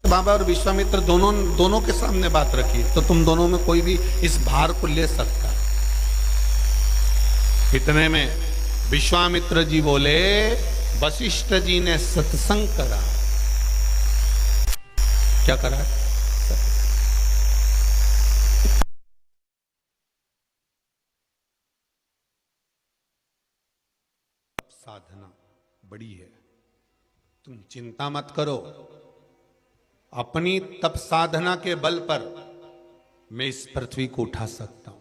बाबा और विश्वामित्र दोनों के सामने बात रखी, तो तुम दोनों में कोई भी इस भार को ले सकता। इतने में विश्वामित्र जी बोले, वशिष्ठ जी ने सत्संग करा। क्या करा? साधना बड़ी है, तुम चिंता मत करो। अपनी तप साधना के बल पर मैं इस पृथ्वी को उठा सकता हूं।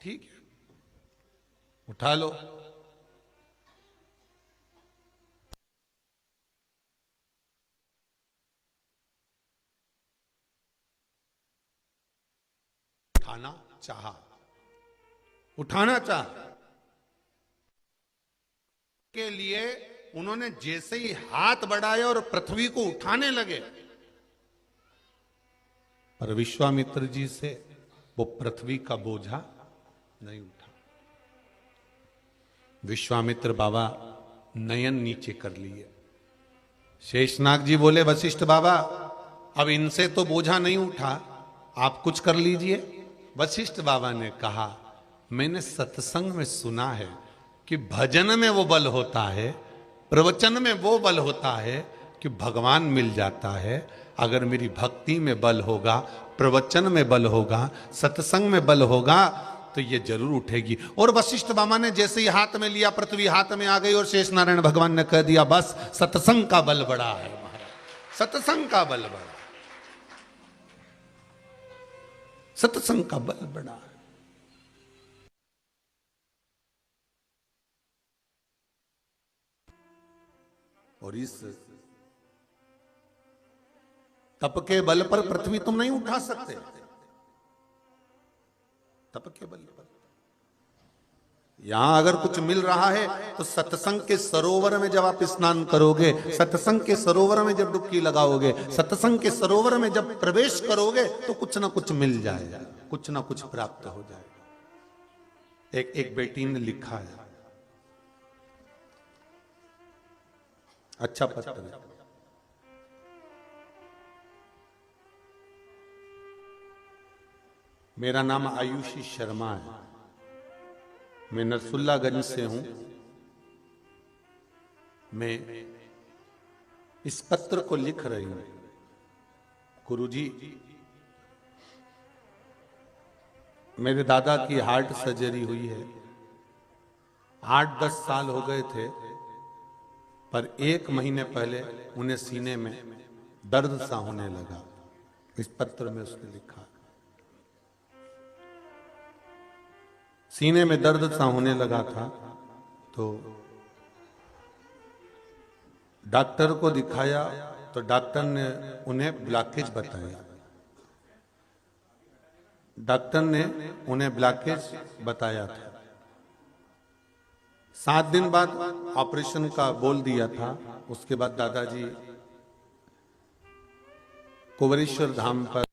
ठीक है, उठा लो। उठाना चाहा के लिए उन्होंने जैसे ही हाथ बढ़ाया और पृथ्वी को उठाने लगे, पर विश्वामित्र जी से वो पृथ्वी का बोझा नहीं उठा। विश्वामित्र बाबा नयन नीचे कर लिए। शेषनाग जी बोले, वशिष्ठ बाबा अब इनसे तो बोझा नहीं उठा, आप कुछ कर लीजिए। वशिष्ठ बाबा ने कहा, मैंने सत्संग में सुना है कि भजन में वो बल होता है, प्रवचन में वो बल होता है कि भगवान मिल जाता है। अगर मेरी भक्ति में बल होगा, प्रवचन में बल होगा, सत्संग में बल होगा, तो ये जरूर उठेगी। और वशिष्ठ बाबा ने जैसे ही हाथ में लिया, पृथ्वी हाथ में आ गई और शेष नारायण भगवान ने कह दिया, बस सत्संग का बल बड़ा है महाराज, सत्संग का बल बड़ा, सत्संग का बल बड़ा है। और इस तप के बल पर पृथ्वी तुम नहीं उठा सकते। तप के बल पर यहां अगर कुछ मिल रहा है तो सत्संग के सरोवर में जब आप स्नान करोगे, सत्संग के सरोवर में जब डुबकी लगाओगे, सत्संग के सरोवर में जब प्रवेश करोगे, तो कुछ ना कुछ मिल जाएगा, कुछ ना कुछ प्राप्त हो जाएगा। एक बेटी ने लिखा है, अच्छा पत्र है। मेरा नाम आयुषी शर्मा है, मैं नरसुल्लागंज से हूं। मैं इस पत्र को लिख रही हूं, गुरुजी मेरे दादा की हार्ट सर्जरी हुई है, 8-10 साल हो गए थे, पर 1 महीने पहले उन्हें सीने में दर्द सा होने लगा। इस पत्र में उसने लिखा, सीने में दर्द सा होने लगा था, तो डॉक्टर को दिखाया, तो डॉक्टर ने उन्हें ब्लॉकेज बताया। डॉक्टर ने उन्हें ब्लॉकेज बताया था। 7 दिन बाद ऑपरेशन का बोल दिया था। उसके बाद दादाजी कुंवरेश्वर धाम पर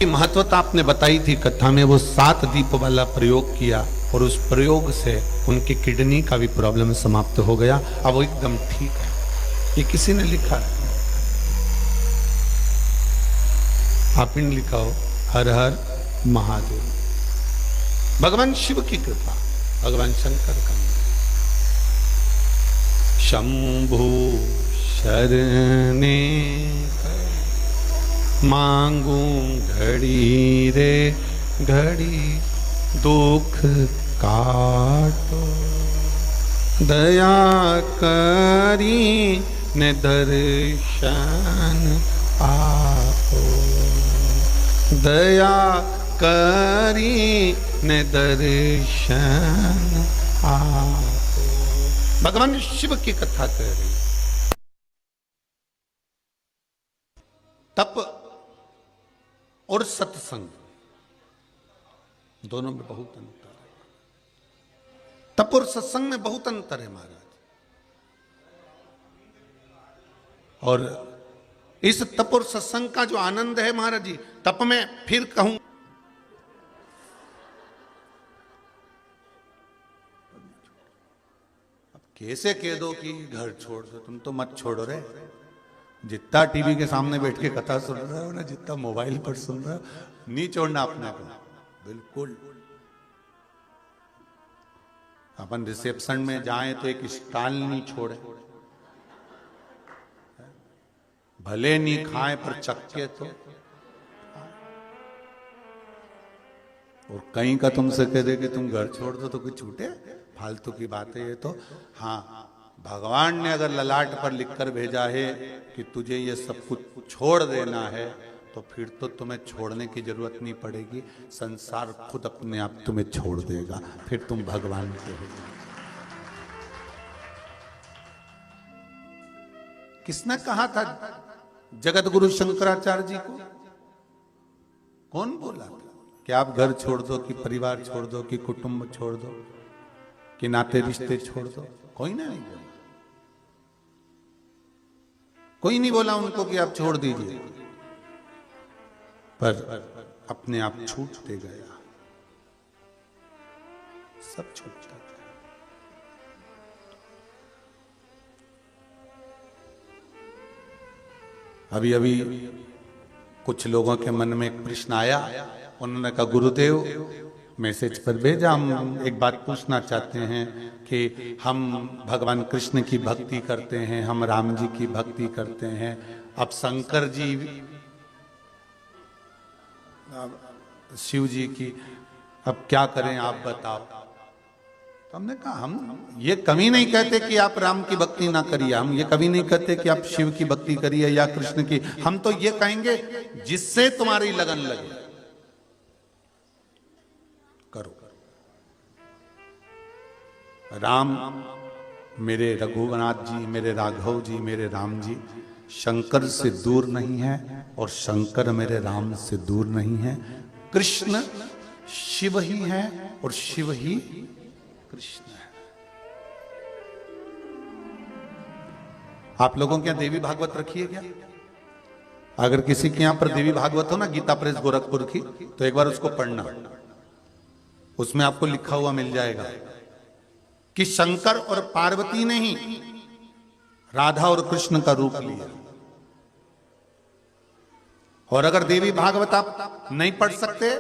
महत्वता आपने बताई थी कथा में, वो 7 दीप वाला प्रयोग किया और उस प्रयोग से उनकी किडनी का भी प्रॉब्लम समाप्त हो गया। अब वो एकदम ठीक है। ये किसी ने लिखा है, आप इन लिखा हो, हर हर महादेव। भगवान शिव की कृपा, भगवान शंकर का। शंभु शरणे मांगू घड़ी रे घड़ी, दुख काटो दया करी ने दर्शन आपो, दया करी ने दर्शन आपो। भगवान शिव की कथा कह रही है। तप और सत्संग दोनों में बहुत अंतर है। तप और सत्संग में बहुत अंतर है महाराज। और इस तप और सत्संग का जो आनंद है महाराज जी, तप में फिर कहूं अब कैसे कह दो कि घर छोड़ दो, तुम तो मत छोड़ो रे। जितना टीवी के सामने बैठ के कथा सुन रहे हो ना, जितना मोबाइल पर सुन रहे हो, नहीं छोड़ना अपने को बिल्कुल। अपन रिसेप्शन में जाएं तो एक स्टाइल नहीं छोड़े, भले नहीं खाएं पर चक्के तो। और कहीं का तुमसे कह दे कि तुम घर छोड़ दो तो कुछ छूटे, फालतू की बात है ये तो। हाँ, भगवान ने अगर ललाट पर लिखकर भेजा है कि तुझे ये सब कुछ छोड़ देना है, तो फिर तो तुम्हें छोड़ने की जरूरत नहीं पड़ेगी, संसार खुद अपने आप तुम्हें छोड़ देगा, फिर तुम भगवान के हो। किसने कहा था जगत गुरु शंकराचार्य जी को? कौन बोला था कि आप घर छोड़ दो, कि परिवार छोड़ दो, कि कुटुंब छोड़ दो, कि नाते रिश्ते छोड़ दो? कोई नहीं बोला। कोई नहीं बोला उनको कि आप छोड़ दीजिए, पर अपने आप छूटते गया, सब छूटता गया। अभी अभी कुछ लोगों के मन में एक प्रश्न आया, उन्होंने कहा गुरुदेव मैसेज पर भेजा, हम एक बात पूछना चाहते हैं कि हम भगवान कृष्ण की भक्ति करते हैं, हम राम जी की भक्ति करते हैं, अब शंकर जी शिव जी की, अब क्या करें आप बताओ। तो हमने कहा हम ये कभी नहीं कहते कि आप राम की भक्ति ना करिए, हम ये कभी नहीं कहते कि आप शिव की भक्ति करिए या कृष्ण की। हम तो ये कहेंगे जिससे तुम्हारी लगन लगे करो। राम मेरे रघुनाथ जी, मेरे राघव जी, मेरे राम जी शंकर से दूर नहीं है, और शंकर मेरे राम से दूर नहीं है। कृष्ण शिव ही है और शिव ही कृष्ण है। आप लोगों के यहां देवी भागवत रखी है क्या? अगर किसी के यहां पर देवी भागवत हो ना, गीता प्रेस गोरखपुर की, तो एक बार उसको पढ़ना, उसमें आपको लिखा हुआ मिल जाएगा कि शंकर और पार्वती ने ही राधा और कृष्ण का रूप लिया। और अगर देवी भागवत आप नहीं पढ़ सकते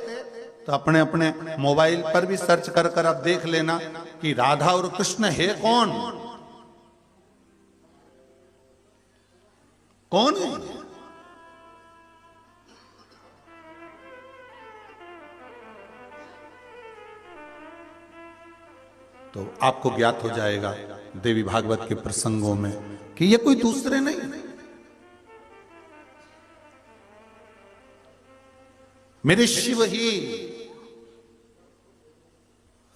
तो अपने अपने मोबाइल पर भी सर्च कर कर आप देख लेना कि राधा और कृष्ण है कौन, कौन है। तो आपको ज्ञात हो जाएगा देवी भागवत के प्रसंगों में कि ये कोई दूसरे नहीं, मेरे शिव ही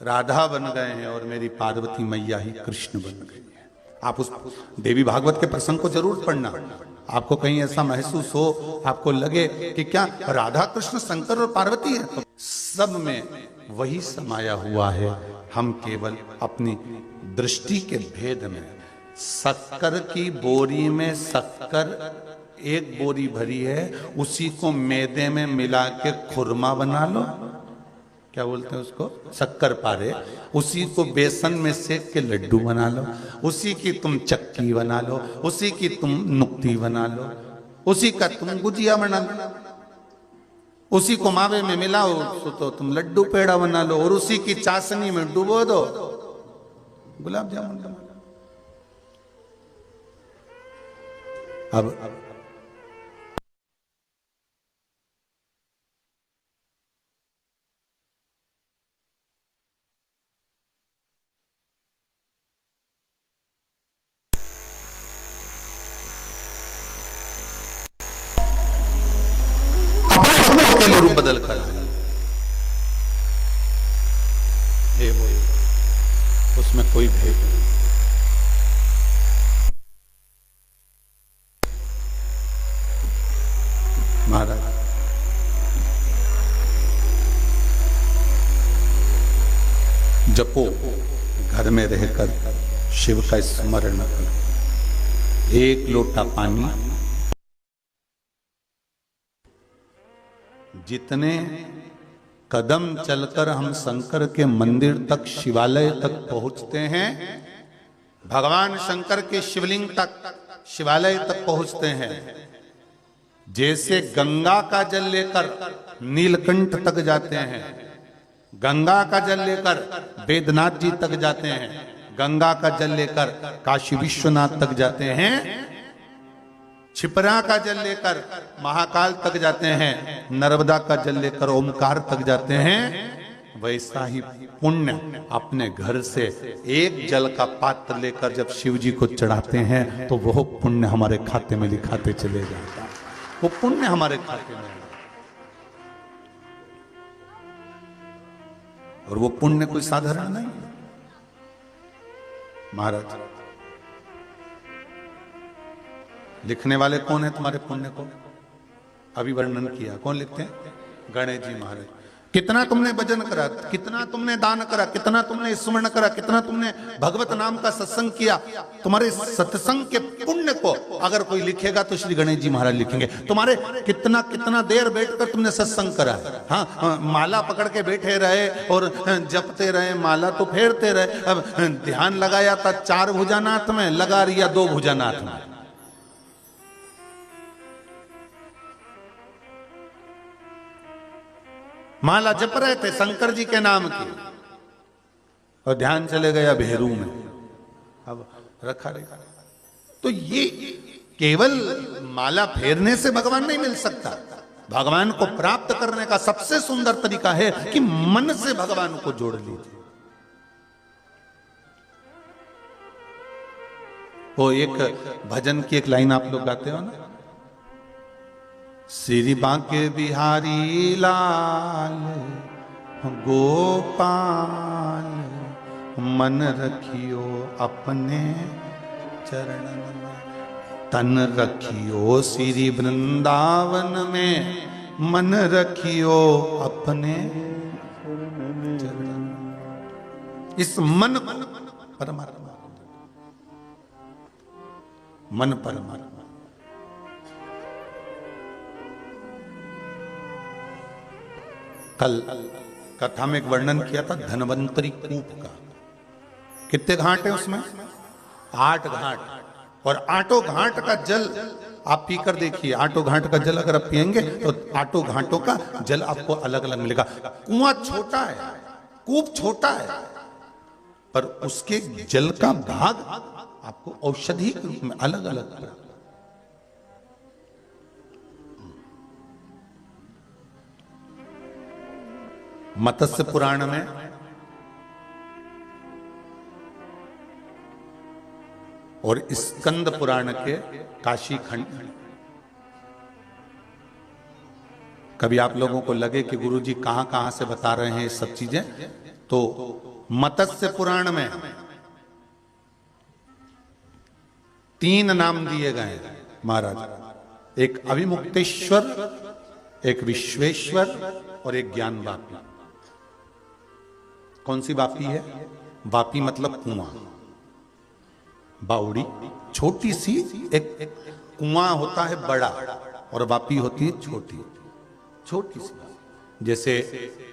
राधा बन गए हैं और मेरी पार्वती मैया ही कृष्ण बन गई है। आप उस देवी भागवत के प्रसंग को जरूर पढ़ना। आपको कहीं ऐसा महसूस हो, आपको लगे कि क्या राधा कृष्ण शंकर और पार्वती है, तो सब में वही समाया हुआ है। हम केवल अपनी दृष्टि के भेद में, शक्कर की बोरी में शक्कर एक बोरी भरी है, उसी को मैदे में मिला के खुरमा बना लो, क्या बोलते हैं उसको, शक्कर पारे, उसी को बेसन में सेक के लड्डू बना लो, उसी की तुम चक्की बना लो, उसी की तुम नुक्ती बना लो, उसी का तुम गुजिया बना लो, उसी को मावे में मिलाओ तो तुम लड्डू पेड़ा बना लो, और उसी की चाशनी में डुबो दो गुलाब जामुन बना लो। अब रूप बदल कर उसमें कोई भेद नहीं। में रहकर शिव का स्मरण करो। एक लोटा पानी, जितने कदम चलकर हम शंकर के मंदिर तक, शिवालय तक पहुंचते हैं, भगवान शंकर के शिवलिंग तक, शिवालय तक पहुंचते हैं, जैसे गंगा का जल लेकर नीलकंठ तक जाते हैं, गंगा का जल लेकर वेदनाथ जी तक जाते हैं, गंगा का जल लेकर काशी विश्वनाथ तक जाते हैं, छिपरा का जल लेकर महाकाल तक जाते हैं, नर्मदा का जल लेकर ओमकार तक जाते हैं, वैसा ही पुण्य अपने घर से एक जल का पात्र लेकर जब शिव जी को चढ़ाते हैं तो वह पुण्य हमारे खाते में लिखाते चले जाता है। वो पुण्य हमारे खाते में, और वो पुण्य कोई साधारण नहीं है। महाराज, लिखने वाले कौन है तुम्हारे पुण्य को? अभी वर्णन किया, कौन लिखते हैं? गणेश जी महाराज। कितना तुमने भजन करा, कितना तुमने दान करा, कितना तुमने स्मरण करा, कितना तुमने भगवत नाम का सत्संग किया, तुम्हारे सत्संग के पुण्य को अगर कोई लिखेगा तो श्री गणेश जी महाराज लिखेंगे। तुम्हारे कितना कितना देर बैठकर तुमने सत्संग करा है। हाँ, माला पकड़ के बैठे रहे और जपते रहे, माला तो फेरते रहे, अब ध्यान लगाया था 4 भुजानाथ में, लगा रिया 2 भुजानाथ में। माला जप रहे थे शंकर जी के नाम की, और ध्यान चले गया भेरू में, अब रखा रहेगा। तो ये केवल माला फेरने से भगवान नहीं मिल सकता। भगवान को प्राप्त करने का सबसे सुंदर तरीका है कि मन से भगवान को जोड़ लीजिए। वो एक भजन की एक लाइन आप लोग गाते हो ना, श्री बांके बिहारी लाल गोपाल, मन रखियो अपने चरणन में, तन रखियो श्री वृंदावन में, मन रखियो अपने चरणन में। इस मन परमात्मा, मन परमात्मा। कल कथा में एक वर्णन किया था धनवंतरी कूप का। कितने घाट है उसमें? 8 घाट, और 8 घाट का जल आप पीकर देखिए। 8 घाट का जल अगर आप पिएंगे तो 8 घाटों का जल आपको अलग अलग मिलेगा। कुआं छोटा है, कूप छोटा है, पर उसके जल का भाग आपको औषधि के रूप में अलग अलग। मत्स्य पुराण में और स्कंद पुराण के काशी खंड, कभी आप लोगों को लगे कि गुरुजी कहां कहां से बता रहे हैं ये सब चीजें, तो मत्स्य पुराण में 3 नाम दिए गए महाराज। एक अभिमुक्तेश्वर, एक विश्वेश्वर और एक ज्ञान वापी। कौन सी वापी है? वापी मतलब कुआं, बावड़ी छोटी सी, एक कुआं होता है बड़ा और वापी होती है छोटी, छोटी सी। जैसे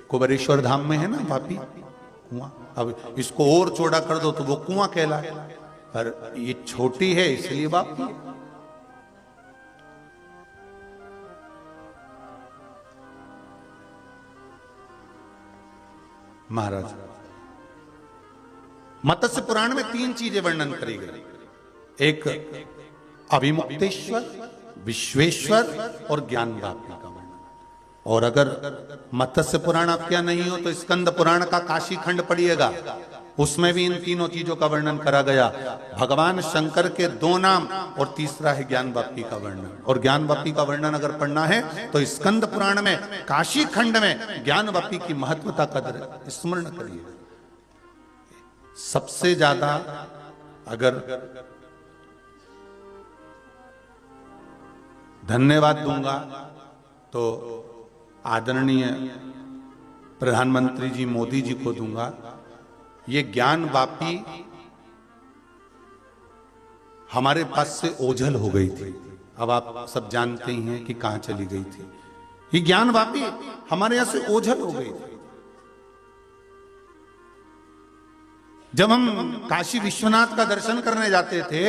कुबेरेश्वर धाम में है ना वापी कुआं, अब इसको और चौड़ा कर दो तो वो कुआं कहलाए, पर ये छोटी है इसलिए वापी। महाराज, मत्स्य पुराण में 3 चीजें वर्णन करी गई। एक अभिमुक्तेश्वर, विश्वेश्वर और ज्ञान वापी का वर्णन। और अगर मत्स्य पुराण आप क्या नहीं हो तो स्कंद पुराण का काशी खंड पढ़िएगा, उसमें भी इन तीनों चीजों का वर्णन करा गया। भगवान शंकर के 2 नाम और तीसरा है ज्ञान वापी का वर्णन। और ज्ञान वापी का वर्णन अगर पढ़ना है तो स्कंद पुराण में काशी खंड में ज्ञान वापी की महत्वता का स्मरण करिए। सबसे ज्यादा अगर धन्यवाद दूंगा तो आदरणीय प्रधानमंत्री जी मोदी जी को दूंगा, ये ज्ञान वापी हमारे पास से ओझल हो गई थी। अब आप सब जानते ही हैं कि कहां चली गई थी। ये ज्ञान वापी हमारे यहां से ओझल हो गई थी। जब हम काशी विश्वनाथ का दर्शन करने जाते थे,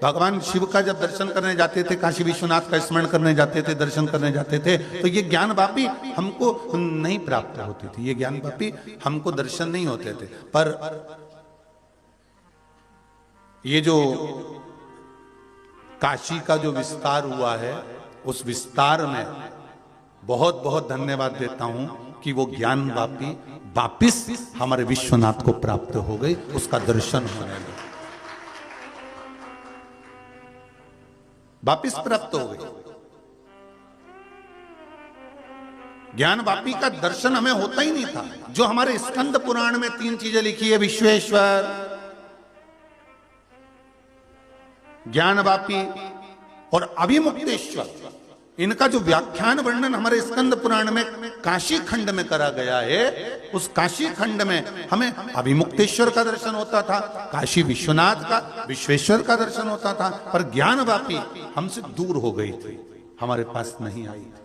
भगवान शिव का जब दर्शन करने जाते थे, काशी विश्वनाथ का स्मरण करने जाते थे, दर्शन करने जाते थे, तो ये ज्ञान वापी हमको नहीं प्राप्त होती थी। ये ज्ञान वापी हमको दर्शन नहीं होते थे। पर ये जो काशी का जो विस्तार हुआ है, उस विस्तार में बहुत बहुत धन्यवाद देता हूं कि वो ज्ञान वापी वापिस हमारे विश्वनाथ को प्राप्त हो गई, उसका दर्शन होने लगा, वापिस प्राप्त हो गई। ज्ञान वापी का दर्शन हमें होता ही नहीं था। जो हमारे स्कंद पुराण में 3 चीजें लिखी है, विश्वेश्वर, ज्ञान वापी और अभिमुक्तेश्वर, इनका जो व्याख्यान वर्णन हमारे स्कंद पुराण में काशी खंड में करा गया है, उस काशी खंड में हमें अभिमुक्तेश्वर का दर्शन होता था, काशी विश्वनाथ का, विश्वेश्वर का दर्शन होता था। पर ज्ञान वापी हमसे दूर हो गई थी, हमारे पास नहीं आई थी।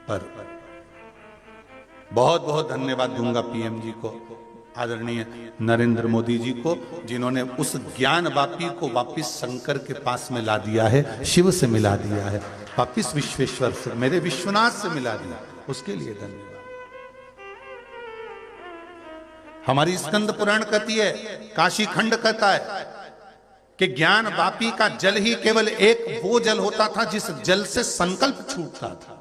पर बहुत बहुत धन्यवाद दूंगा पीएम जी को, आदरणीय नरेंद्र मोदी जी को, जिन्होंने उस ज्ञान वापी को वापिस शंकर के पास में ला दिया है, शिव से मिला दिया है, वापिस विश्वेश्वर से, मेरे विश्वनाथ से मिला दिया। उसके लिए धन्यवाद। हमारी स्कंद पुराण कहती है, काशी खंड कहता है कि ज्ञान वापी का जल ही केवल एक वो जल होता था जिस जल से संकल्प छूटता था।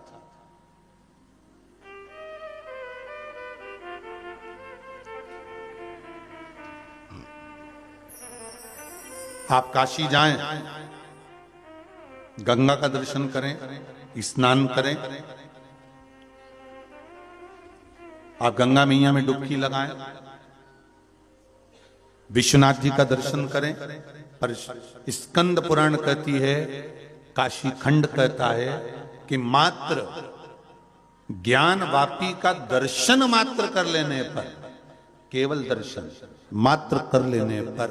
आप काशी जाएं, गंगा का दर्शन करें, स्नान करें, आप गंगा मैया में डुबकी लगाएं, विश्वनाथ जी का दर्शन करें। पर स्कंद पुराण कहती है, काशी खंड कहता है कि मात्र ज्ञान वापी का दर्शन मात्र कर लेने पर, केवल दर्शन मात्र कर लेने पर,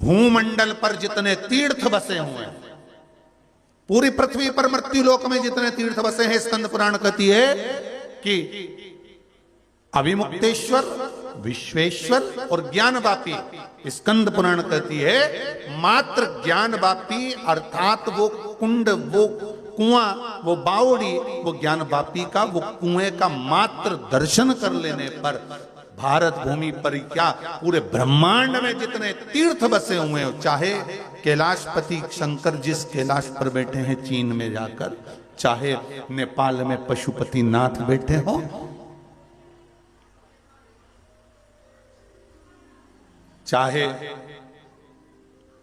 भूमंडल पर जितने तीर्थ बसे हुए हैं, पूरी पृथ्वी पर मृत्युलोक में जितने तीर्थ बसे हैं, स्कंद पुराण कहती है कि अभिमुक्तेश्वर, विश्वेश्वर और ज्ञान वापी, स्कंद पुराण कहती है मात्र ज्ञान वापी अर्थात वो कुंड, वो कुआं, वो बावड़ी, वो ज्ञान वापी का वो कुएं का मात्र दर्शन कर लेने पर भारत भूमि पर क्या पूरे ब्रह्मांड में जितने तीर्थ बसे हुए हो, चाहे कैलाशपति शंकर जिस कैलाश पर बैठे हैं चीन में जाकर, चाहे नेपाल में पशुपति नाथ बैठे हो, चाहे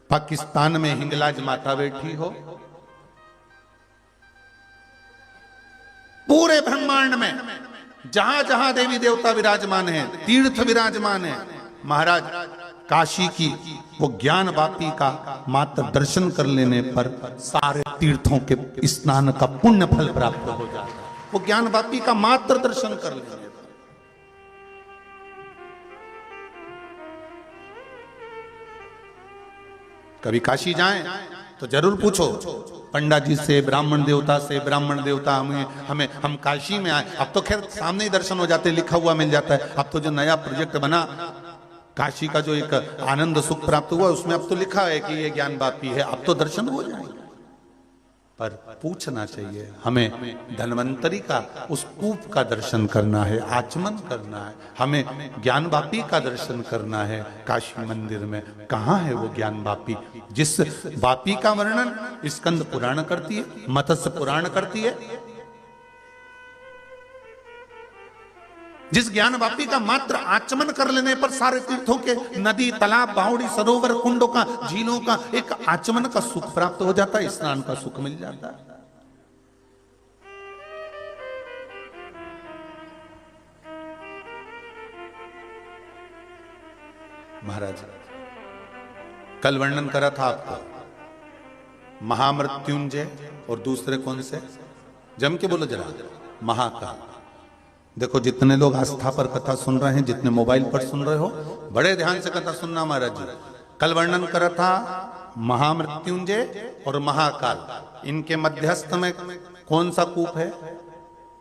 पाकिस्तान में हिंगलाज माता बैठी हो, पूरे ब्रह्मांड में जहां जहां देवी देवता विराजमान हैं, तीर्थ विराजमान हैं, महाराज काशी की वो ज्ञान वापी का मात्र दर्शन कर लेने पर सारे तीर्थों के स्नान का पुण्य फल प्राप्त हो जाता है। वो ज्ञान वापी का मात्र दर्शन कर लेने पर। कभी काशी जाएं तो जरूर पूछो पंडा जी से, ब्राह्मण देवता से, ब्राह्मण देवता हमें हम काशी में आए। अब तो खैर सामने ही दर्शन हो जाते, लिखा हुआ मिल जाता है। अब तो जो नया प्रोजेक्ट बना काशी का, जो एक आनंद सुख प्राप्त हुआ, उसमें अब तो लिखा है कि ये ज्ञान वापी है, अब तो दर्शन हो जाएंगे। पर पूछना चाहिए, हमें धन्वंतरी का उस कूप का दर्शन करना है, आचमन करना है, हमें ज्ञान वापी का दर्शन करना है। काशी मंदिर में कहाँ है वो ज्ञान वापी, जिस वापी का वर्णन स्कंद पुराण करती है, मत्स्य पुराण करती है, जिस ज्ञान वापी का मात्र आचमन कर लेने पर सारे तीर्थों के, नदी, तालाब, बावड़ी, सरोवर, कुंडों का, झीलों का एक आचमन का सुख प्राप्त हो जाता है, स्नान का सुख मिल जाता है। महाराज कल वर्णन करा था आपको महामृत्युंजय और दूसरे कौन से, जम के बोलो जरा, महाकाल। देखो जितने लोग आस्था पर कथा सुन रहे हैं, जितने मोबाइल पर सुन रहे हो, बड़े ध्यान से कथा सुनना महाराज जी। कल वर्णन करा था महामृत्युंजय और महाकाल, इनके मध्यस्थ में कौन सा कूप है?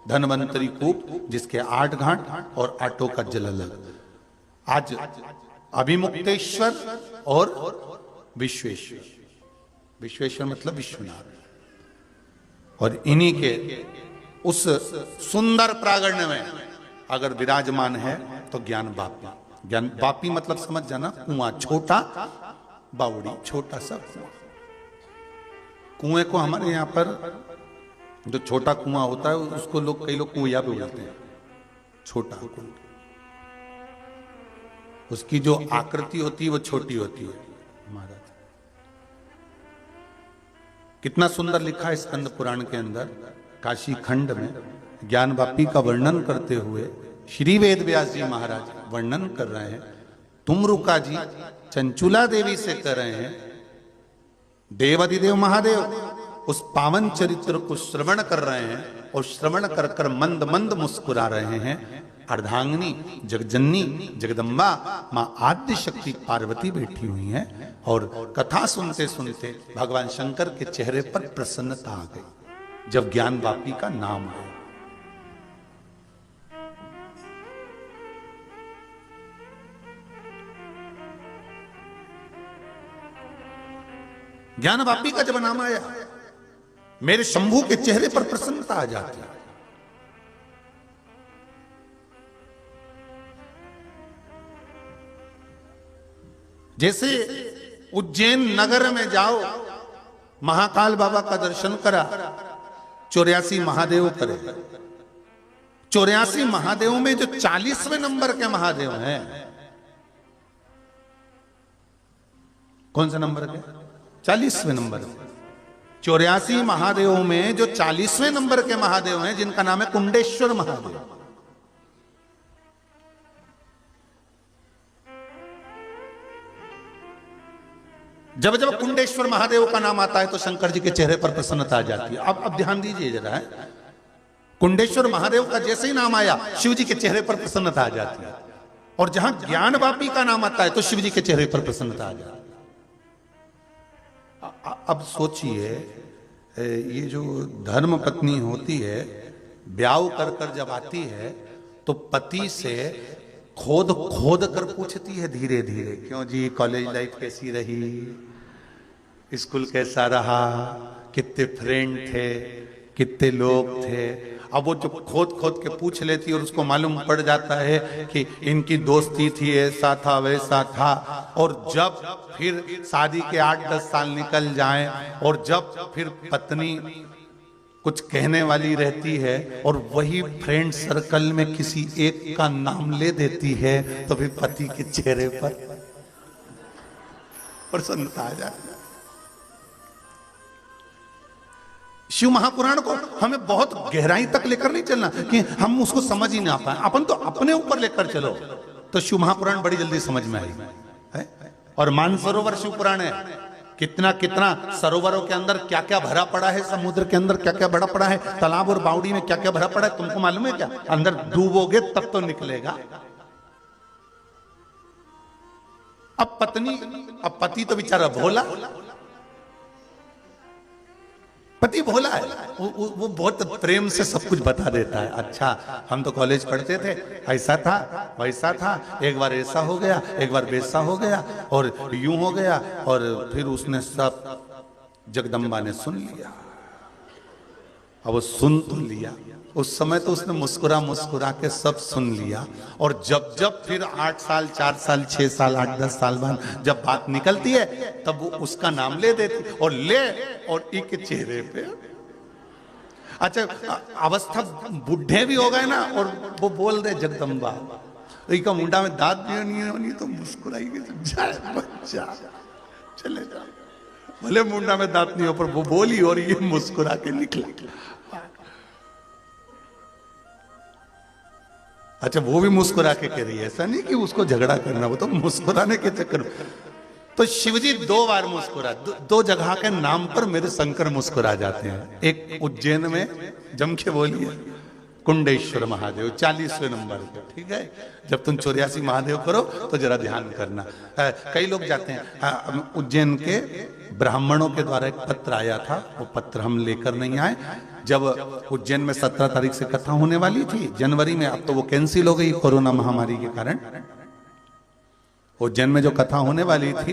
धन्वंतरी कूप, जिसके 8 घाट और 8 का जल अलग। आज अभिमुक्तेश्वर और विश्वेश्वर, विश्वेश्वर मतलब विश्वनाथ, और इन्हीं के उस सुंदर प्रागण्य में अगर विराजमान है तो ज्ञान वापी। ज्ञान वापी मतलब समझ जाना, कुआं छोटा, बावड़ी छोटा सा कुआं। कुएं को हमारे यहां पर जो छोटा कुआं होता है उसको लोग, कई लोग कुइया भी बोलते हैं, छोटा कुआं। उसकी जो आकृति होती है वो छोटी होती है महाराज। कितना सुंदर लिखा है स्कंद पुराण के अंदर, काशी खंड में ज्ञान वापी का वर्णन करते हुए श्री वेद व्यास जी महाराज वर्णन कर रहे हैं। तुमरुका जी चंचुला देवी से कर रहे हैं, देवादिदेव महादेव उस पावन चरित्र को श्रवण कर रहे हैं, और श्रवण कर कर मंद मंद मुस्कुरा रहे हैं। अर्धांगिनी जगजननी जगदम्बा मां आद्य शक्ति पार्वती बैठी हुई हैं, और कथा सुनते सुनते भगवान शंकर के चेहरे पर प्रसन्नता आ गई जब ज्ञान वापी का नाम आया। ज्ञान वापी का जब नाम आया, मेरे शंभू के चेहरे पर प्रसन्नता आ जाती है। जैसे उज्जैन नगर में जाओ, महाकाल बाबा का दर्शन करा, 84 महादेव करे। 84 महादेव में जो 40वें नंबर के महादेव हैं, कौन सा नंबर के? 40वें नंबर। 84 महादेवों में जो 40वें नंबर के महादेव हैं, जिनका नाम है कुंडेश्वर महादेव। जब जब कुंडेश्वर महादेव का नाम आता है तो शंकर जी के चेहरे पर प्रसन्नता आ जाती है। अब ध्यान दीजिए जरा, है कुंडेश्वर महादेव का जैसे ही नाम आया, शिव जी के चेहरे पर प्रसन्नता आ जाती है। और जहां ज्ञान वापी का नाम आता है तो शिव जी के चेहरे पर प्रसन्नता आ जाती है। अब सोचिए, ये जो धर्म पत्नी होती है, ब्याह कर कर जब आती है तो पति से खोद खोद कर पूछती है धीरे धीरे, क्यों जी कॉलेज लाइफ कैसी रही, स्कूल कैसा रहा, कितने फ्रेंड थे, कितने लोग थे। अब वो जो खोद खोद के पूछ लेती है और उसको मालूम पड़ जाता है कि इनकी दोस्ती थी, ऐसा था वैसा था। और जब फिर शादी के 8-10 साल निकल जाएं और जब फिर पत्नी कुछ कहने वाली रहती है और वही फ्रेंड सर्कल में किसी एक का नाम ले देती है, तो फिर पति के चेहरे पर प्रसन्नता आ जाती है। शिव महापुराण को हमें बहुत गहराई तक लेकर नहीं चलना कि हम उसको समझ ही ना पाए। अपन तो अपने ऊपर लेकर चलो तो शिव महापुराण बड़ी जल्दी समझ में आई है। और मानसरोवर शिव पुराण है, कितना कितना सरोवरों के अंदर क्या क्या भरा पड़ा है, समुद्र के अंदर क्या क्या भरा पड़ा है, तालाब और बावड़ी में क्या क्या भरा पड़ा है, तुमको मालूम है क्या? अंदर डूबोगे तब तो निकलेगा। अब पति तो बेचारा भोला, पति भोला है, वो बहुत प्रेम से सब कुछ बता देता है। अच्छा हम तो कॉलेज पढ़ते थे, ऐसा था वैसा था, एक बार ऐसा हो गया, एक बार वैसा हो गया, और यूं हो गया। और फिर उसने सब जगदम्बा ने सुन लिया। अब वो सुन तो लिया, उस समय तो उसने मुस्कुरा मुस्कुरा के सब सुन लिया। और जब जब फिर 8 साल 4 साल 6 साल 8-10 साल बाद जब बात निकलती है, तब वो उसका नाम ले देती और एक चेहरे पे, अच्छा अवस्था बुढ़े भी हो गए ना, और वो बोल दे जगदम्बा, इनका मुंडा में दांत भी नहीं तो मुस्कुराई बच्चा चले जा, भले मुंडा में दांत नहीं हो पर वो बोली और ये मुस्कुरा के निकले। अच्छा वो भी मुस्कुरा के कह रही है, ऐसा नहीं कि उसको झगड़ा करना, वो तो मुस्कुराने के चक्कर। तो शिवजी 2 बार मुस्कुरा, 2 जगह के नाम पर मेरे शंकर मुस्कुरा जाते हैं। एक उज्जैन में जम के बोलिए, कुंडेश्वर महादेव 40वें नंबर पे, ठीक है। जब तुम 84 महादेव करो तो जरा ध्यान करना। कई लोग जाते हैं। उज्जैन के ब्राह्मणों के द्वारा एक पत्र आया था, वो पत्र हम लेकर नहीं आए। जब उज्जैन में 17 तारीख से कथा होने वाली थी जनवरी में, अब तो वो कैंसिल हो गई कोरोना महामारी के कारण। उज्जैन में जो कथा होने वाली थी,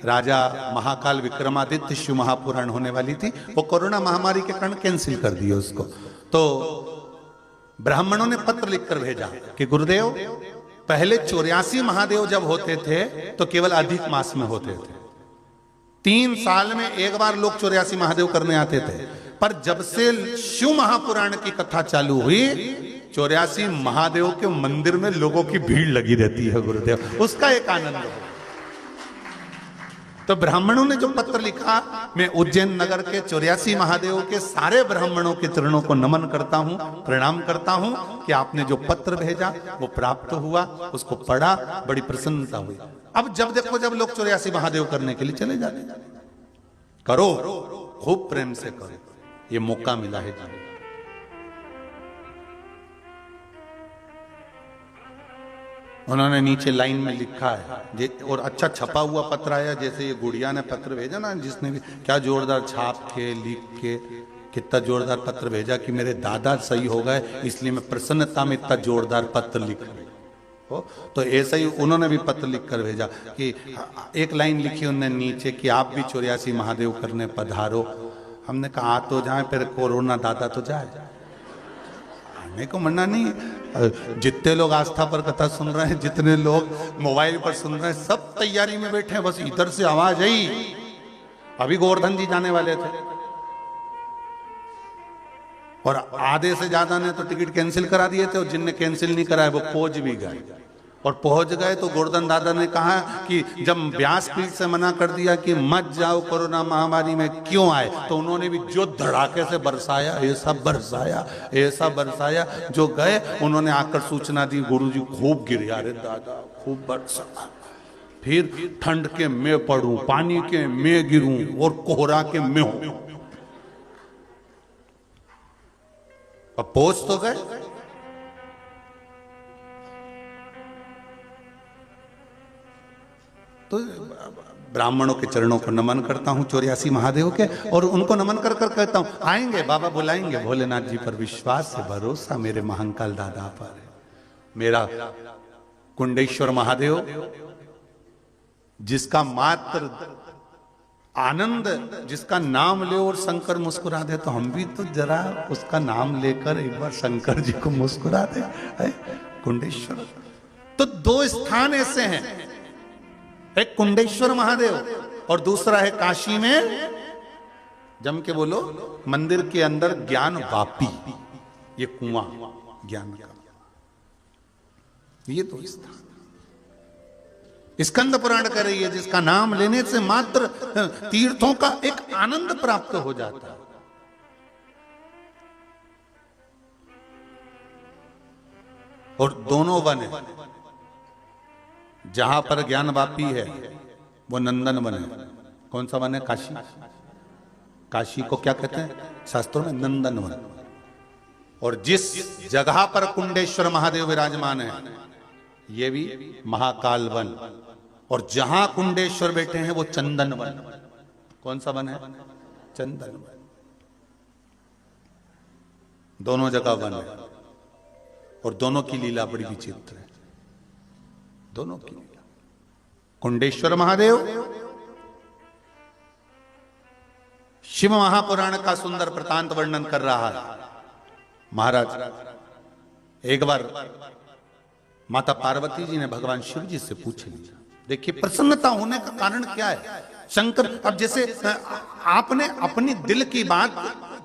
राजा महाकाल विक्रमादित्य शिव महापुराण होने वाली थी, वो कोरोना महामारी के कारण कैंसिल कर दिए उसको। तो ब्राह्मणों ने पत्र लिखकर भेजा कि गुरुदेव, पहले 84 महादेव जब होते थे तो केवल अधिक मास में होते थे। 3 साल में एक बार लोग 84 महादेव करने आते थे, पर जब से शिव महापुराण की कथा चालू हुई, 84 महादेव के मंदिर में लोगों की भीड़ लगी रहती है गुरुदेव, उसका एक आनंद है। तो ब्राह्मणों ने जो पत्र लिखा, मैं उज्जैन नगर के 84 महादेव के सारे ब्राह्मणों के चरणों को नमन करता हूं, प्रणाम करता हूं कि आपने जो पत्र भेजा वो प्राप्त हुआ, उसको पढ़ा, बड़ी प्रसन्नता हुई। अब जब देखो जब लोग 84 महादेव करने के लिए चले जाते, करो, खूब प्रेम से करो, ये मौका मिला है जी। उन्होंने नीचे लाइन में लिखा है, और अच्छा छपा हुआ पत्र आया, जैसे ये गुड़िया ने पत्र भेजा ना, जिसने भी क्या जोरदार छाप के लिख के कितना जोरदार पत्र भेजा कि मेरे दादा सही हो गए, इसलिए मैं प्रसन्नता में इतना जोरदार पत्र लिख रहा। तो ऐसा ही उन्होंने भी पत्र लिख कर भेजा कि एक लाइन लिखी उन्होंने नीचे कि आप भी 84 महादेव करने पधारो। हमने कहा तो जाए, फिर कोरोना दादा तो जाए, आने को मना नहीं। जितने लोग आस्था पर कथा सुन रहे हैं, जितने लोग मोबाइल पर सुन रहे हैं, सब तैयारी में बैठे हैं, बस इधर से आवाज आई। अभी गोवर्धन जी जाने वाले थे और आधे से ज्यादा ने तो टिकट कैंसिल करा दिए थे, और जिनने कैंसिल नहीं कराया वो पहुंच भी गए। और पहुंच गए तो गोवर्धन दादा ने कहा कि जब व्यासपीठ से मना कर दिया कि मत जाओ कोरोना महामारी में, क्यों आए, तो उन्होंने भी जो धड़ाके से बरसाया, ऐसा बरसाया, ऐसा बरसाया, जो गए उन्होंने आकर सूचना दी, गुरुजी खूब गिरे, अरे दादा खूब बरसा, फिर ठंड के मैं पड़ूं, पानी के मैं गिरूं, और कोहरा के मैं हूं। अब पहुंच तो गए। तो ब्राह्मणों के चरणों को नमन करता हूं, 84 महादेव के, और उनको नमन कर कर कहता हूं आएंगे बाबा, बुलाएंगे। भोलेनाथ जी पर विश्वास है, भरोसा मेरे महाकाल दादा पर है। मेरा कुंडेश्वर महादेव, जिसका मात्र आनंद, जिसका नाम ले और शंकर मुस्कुरा दे, तो हम भी तो जरा उसका नाम लेकर एक बार शंकर जी को मुस्कुरा दे। कुंडेश्वर। तो 2 स्थान ऐसे हैं, एक कुंडेश्वर महादेव और दूसरा है काशी में, जम के बोलो, मंदिर के अंदर ज्ञान वापी, ये कुआं ज्ञान का, ये 2 स्थान स्कंद पुराण कर रही है, जिसका नाम लेने से मात्र तीर्थों का एक आनंद प्राप्त हो जाता है। और दोनों वन है, जहां पर ज्ञान वापी है वो नंदन वन है। कौन सा वन है? काशी। काशी को क्या कहते हैं शास्त्रों में? नंदन वन। और जिस जगह पर कुंडेश्वर महादेव विराजमान है, ये भी महाकाल वन। और जहां कुंडेश्वर बैठे हैं वो चंदन वन। कौन सा वन है? चंदन वन। दोनों जगह वन है, और दोनों की लीला बड़ी विचित्र है। दोनों की लीला। कुंडेश्वर महादेव शिव महापुराण का सुंदर वृतांत वर्णन कर रहा है। महाराज एक बार माता पार्वती जी ने भगवान शिव जी से पूछ लिया। देखिए प्रसन्नता होने का कारण क्या है? शंकर, अब जैसे आपने अपनी दिल की बात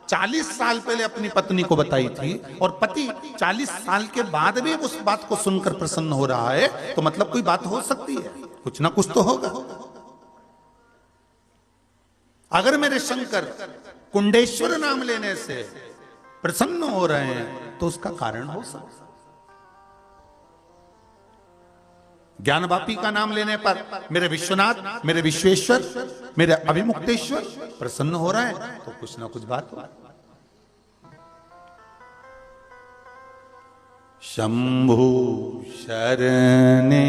40 साल पहले अपनी पत्नी को बताई थी, और पति 40 साल के बाद भी उस बात को सुनकर प्रसन्न हो रहा है, तो मतलब कोई बात हो सकती है, कुछ ना कुछ तो होगा। अगर मेरे शंकर कुंडेश्वर नाम लेने से प्रसन्न हो रहे हैं तो उसका कारण हो सकता है। ज्ञानवापी का नाम लेने पर मेरे विश्वनाथ, मेरे विश्वेश्वर, मेरे अभिमुक्तेश्वर प्रसन्न हो रहे हैं, तो कुछ ना कुछ बात हो। शंभु शरणे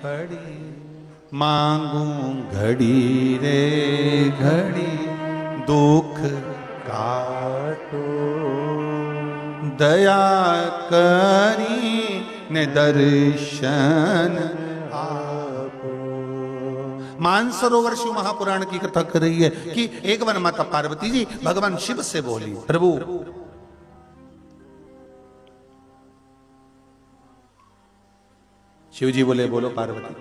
पड़ी मांगू घड़ी रे घड़ी दुख काटो दया करी ने दर्शन आपो। मानसरोवर शिव महापुराण की कथा कर रही है कि एक बार माता पार्वती जी भगवान शिव से बोली, प्रभु शिव जी बोले बोलो पार्वती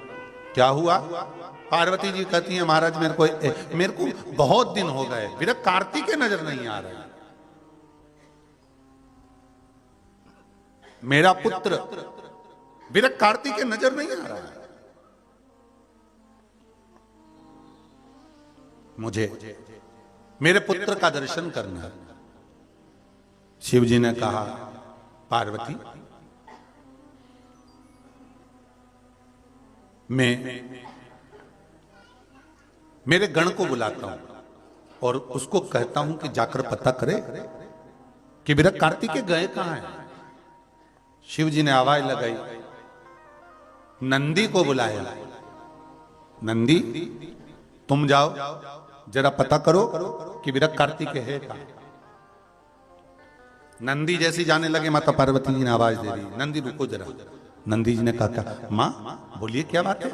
क्या हुआ। पार्वती जी कहती है महाराज मेरे को बहुत दिन हो गए मेरा कार्तिक के नजर नहीं आ रहा, मेरा पुत्र मेरा कार्तिक के नजर नहीं आ रहा है, मुझे मेरे पुत्र का दर्शन करना है। शिव जी ने कहा पार्वती मैं मेरे गण को बुलाता हूं और उसको कहता हूं कि जाकर पता करे कि मेरा कार्तिकेय गए कहां है। शिव जी ने आवाज लगाई, नंदी को बुलाया, नंदी तुम जाओ जरा पता करो कि मेरा कार्तिकेय है कहां। नंदी जैसी जाने लगे माता पार्वती जी ने आवाज दे दी, नंदी रुको जरा। नंदी जी ने कहा क्या मां बोलिए क्या बात है।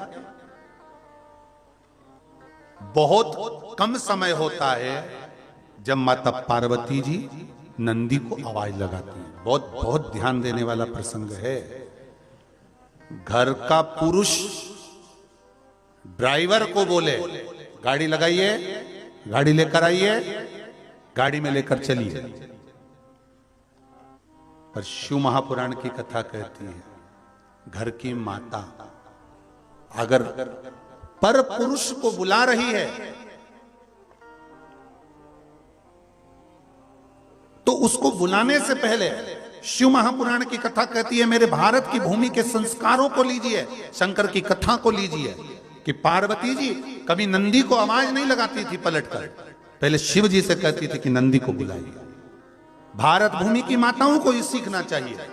बहुत कम समय होता है जब माता पार्वती जी नंदी को आवाज लगाती हैं, बहुत बहुत ध्यान देने वाला प्रसंग है। घर का पुरुष ड्राइवर को बोले गाड़ी लगाइए, गाड़ी लेकर आइए, गाड़ी में लेकर चलिए। पर शिव महापुराण की कथा कहती है घर की माता अगर पर पुरुष को बुला रही है तो उसको बुलाने से पहले शिव महापुराण की कथा कहती है मेरे भारत की भूमि के संस्कारों को लीजिए, शंकर की कथा को लीजिए कि पार्वती जी कभी नंदी को आवाज नहीं लगाती थी पलटकर, पहले शिव जी से कहती थी कि नंदी को बुलाइए। भारत भूमि की माताओं को ये सीखना चाहिए,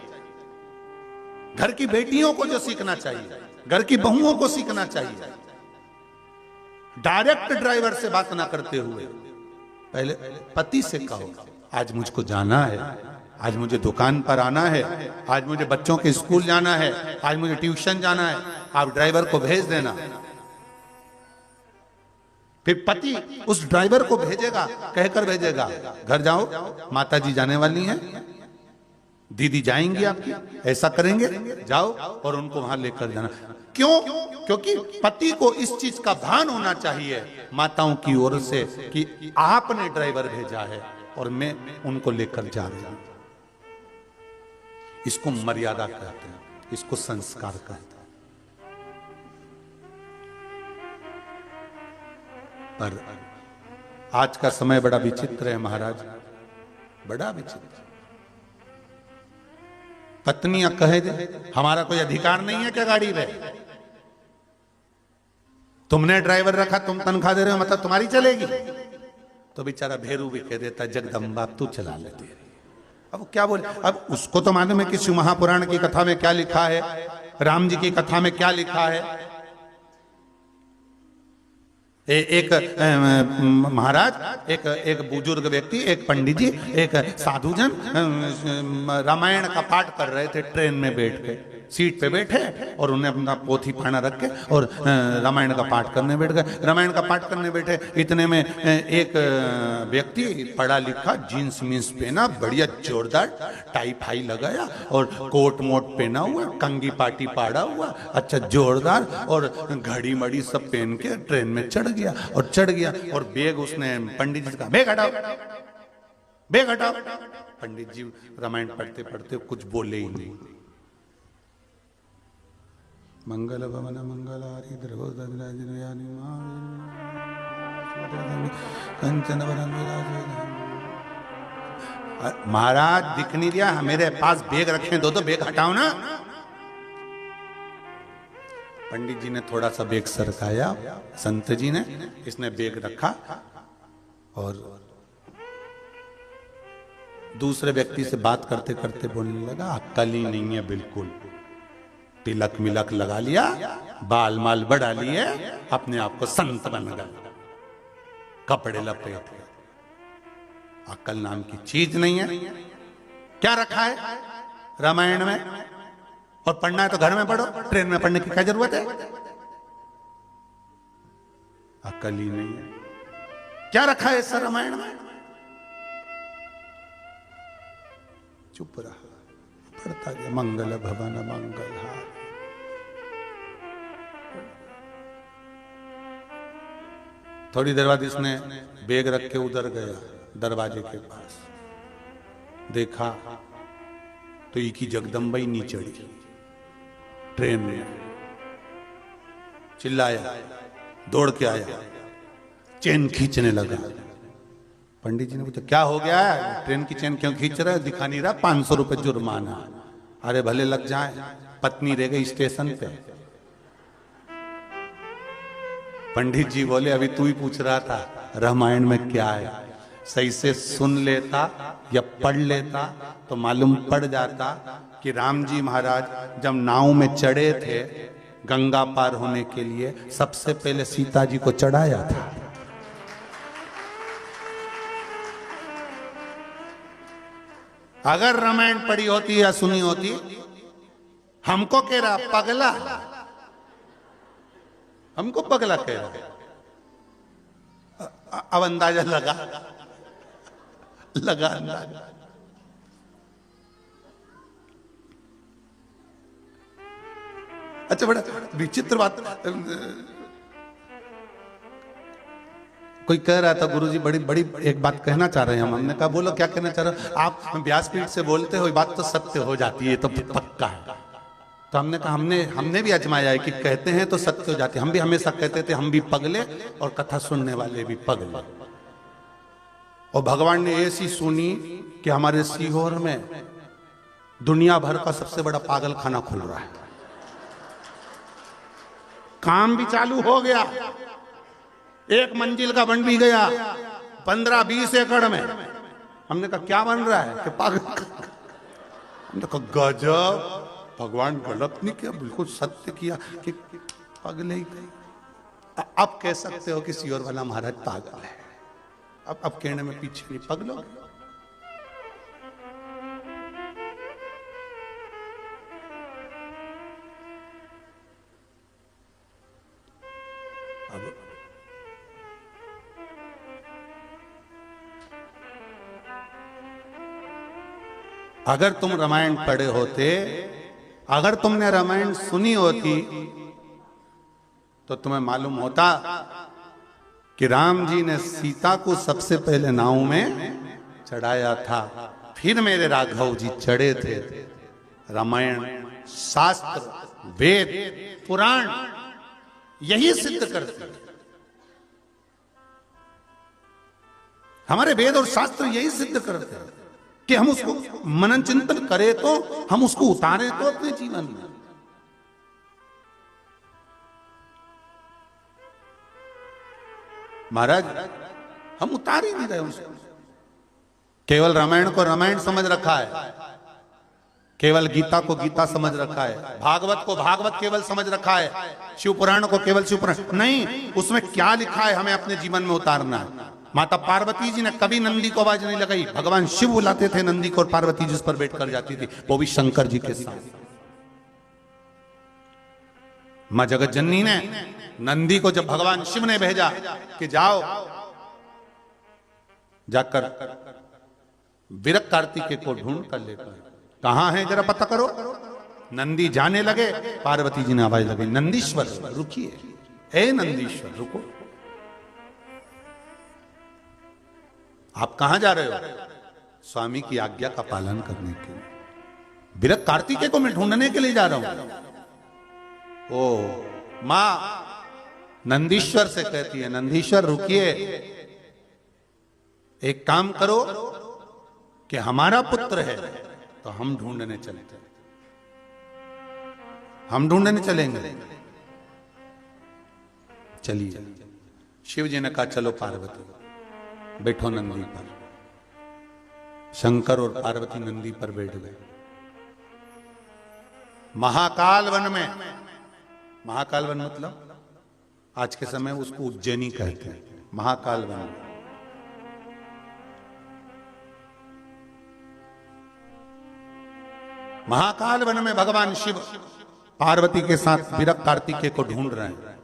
घर की बेटियों को जो सीखना चाहिए, घर की बहुओं को सीखना चाहिए। डायरेक्ट ड्राइवर से बात ना करते हुए पहले पति से कहो आज मुझको जाना है, आज मुझे दुकान पर आना है, आज मुझे बच्चों के स्कूल जाना है, आज मुझे ट्यूशन जाना है, आप ड्राइवर को भेज देना। फिर पति उस ड्राइवर को भेजेगा, कहकर भेजेगा घर जाओ माता जी जाने वाली हैं, दीदी जाएंगी आपकी, ऐसा करेंगे जाओ और उनको वहां लेकर जाना। क्यों? क्योंकि पति को इस चीज का भान होना चाहिए माताओं की ओर से कि आपने ड्राइवर भेजा है और मैं उनको लेकर जा रही हूं। इसको मर्यादा कहते हैं, इसको संस्कार कहते हैं। पर आज का समय बड़ा विचित्र है महाराज, बड़ा विचित्र। पत्नियां कहे दे हमारा कोई अधिकार नहीं है क्या गाड़ी में, तुमने ड्राइवर रखा, तुम तनख्वाह दे रहे हो मतलब तुम्हारी चलेगी। तो बेचारा भेरू भी कह देता जगदम्बा तू चला लेती है। अब क्या बोले, अब उसको तो मालूम है कि शिव महापुराण की कथा में क्या लिखा है, राम जी की कथा में क्या लिखा है। एक महाराज एक बुजुर्ग व्यक्ति, एक पंडित जी, एक साधुजन रामायण का पाठ कर रहे थे ट्रेन में बैठ के, सीट पे बैठे और उन्हें अपना पोथी पाना रख के और रामायण का पाठ करने बैठ गए। रामायण का पाठ करने बैठे, इतने में एक व्यक्ति पढ़ा लिखा जीन्स मीन्स पहना, बढ़िया जोरदार टाई फाई लगाया और कोट मोट पहना हुआ, कंगी पाटी पाड़ा हुआ, अच्छा जोरदार, और घड़ी मड़ी सब पहन के ट्रेन में चढ़ गया और बैग उसने पंडित जी का बैग हटाओ, बैग हटाओ। पंडित जी रामायण पढ़ते पढ़ते कुछ बोले ही नहीं। मंगल भवन मंगलारी कंचन वरन महाराज दिख नहीं दिया, मेरे पास बैग रखे, दो बैग हटाओ ना। पंडित जी ने थोड़ा सा बैग सरकाया, संत जी ने, इसने बैग रखा और दूसरे व्यक्ति से बात करते करते बोलने लगा, अक्ल ही नहीं है बिल्कुल, तिलक मिलक लगा लिया, बाल माल बढ़ा लिए, अपने आप को संत बन गया, कपड़े लपेट गए, अक्ल नाम की चीज नहीं है। क्या रखा है रामायण में? और पढ़ना है तो घर में पढ़ो, ट्रेन में पढ़ने की क्या जरूरत है? अक्ल ही नहीं है। क्या रखा है इस रामायण में? चुप रहा, पढ़ता गया, मंगल भवन मंगल हार। थोड़ी देर बाद इसने बैग रख के उधर गया दरवाजे के पास, देखा तो एक ही जगदम्बा ही नहीं चढ़ी ट्रेन में। चिल्लाया, दौड़ के आया, चेन खींचने लगा। पंडित जी ने पूछा क्या हो गया है, ट्रेन की चेन क्यों खींच रहा है? दिखा नहीं रहा 500 रुपए जुर्माना। अरे भले लग जाए, पत्नी रह गई स्टेशन पे। पंडित जी बोले अभी तू ही पूछ रहा था रामायण में क्या है, सही से सुन लेता या पढ़ लेता तो मालूम पड़ जाता कि राम जी महाराज जब नाव में चढ़े थे गंगा पार होने के लिए, सबसे पहले सीता जी को चढ़ाया था। अगर रामायण पढ़ी होती या सुनी होती, हमको कह रहा पगला, हमको पगला कह रहा। अब अंदाजा लगा अंदाजा। अच्छा, बड़ा विचित्र बात, कोई कह रहा था गुरुजी बड़ी बड़ी एक बात कहना चाह रहे हैं हम। हमने कहा बोलो क्या कहना चाह रहे हो आप? व्यासपीठ से बोलते हो, बात तो सत्य हो जाती है, तो पक्का है। तो हमने कहा हमने भी आजमाया है कि कहते हैं तो सत्य हो जाती है। हम भी हमेशा कहते थे हम भी पगले और कथा सुनने वाले भी पगले। और भगवान ने ऐसी सुनी कि हमारे सीहोर में दुनिया भर का सबसे बड़ा पागल खाना खुल रहा है, काम भी चालू हो गया, 1 मंजिल का बन भी गया 15-20 एकड़ में। हमने कहा क्या बन रहा है? कि पागल। हमने कहा गजब, भगवान गलत नहीं किया, बिल्कुल सत्य किया कि पागल ही गई। अब कह सकते हो कि सीहोर वाला महाराज पागल है, अब कहने में पीछे नहीं, पगलो। अब अगर तुम रामायण पढ़े होते, अगर तुमने रामायण सुनी होती तो तुम्हें मालूम होता कि राम जी ने सीता को सबसे पहले नाव में चढ़ाया था, फिर मेरे राघव जी चढ़े थे। रामायण, शास्त्र, वेद, पुराण यही सिद्ध करते हैं। हमारे वेद और शास्त्र यही सिद्ध करते हैं कि हम उसको मनन चिंतन करें तो हम उसको उतारें तो अपने जीवन में। महाराज हम उतार ही नहीं रहे उसको। केवल रामायण को रामायण समझ रखा है, केवल गीता को गीता समझ रखा है, भागवत को भागवत केवल समझ रखा है, शिव पुराण को केवल शिव पुराण नहीं। उसमें क्या लिखा है हमें अपने जीवन में उतारना है। माता पार्वती जी ने कभी नंदी को आवाज नहीं लगाई, भगवान शिव बुलाते थे नंदी को और पार्वती जिस पर बैठ कर जाती थी, वो भी शंकर जी के साथ। मां जगत जननी ने नंदी को जब भगवान शिव ने भेजा कि जाओ जाकर विरक कार्तिकेय को ढूंढ कर लेकर, कहां है जरा पता करो। नंदी जाने लगे, पार्वती जी ने आवाज लगाई, नंदीश्वर रुकिए, ए नंदीश्वर रुको, आप कहां जा रहे हो? स्वामी की आज्ञा का पालन करने के लिए, विरक कार्तिकेय को मैं ढूंढने के लिए जा रहा हूं। ओ मां नंदीश्वर से कहती है, नंदीश्वर रुकिए, एक काम करो कि हमारा पुत्र है तो हम ढूंढने चलते हैं, हम ढूंढने चलेंगे। चलिए। शिव जी ने कहा चलो पार्वती बैठो नंदी पर। शंकर और पार्वती नंदी पर बैठ गए। महाकाल वन में, महाकाल वन मतलब आज के समय उसको उज्जैनी कहते हैं, महाकाल वन। महाकाल वन में भगवान शिव पार्वती के साथ विरक्त कार्तिकेय को ढूंढ रहे हैं।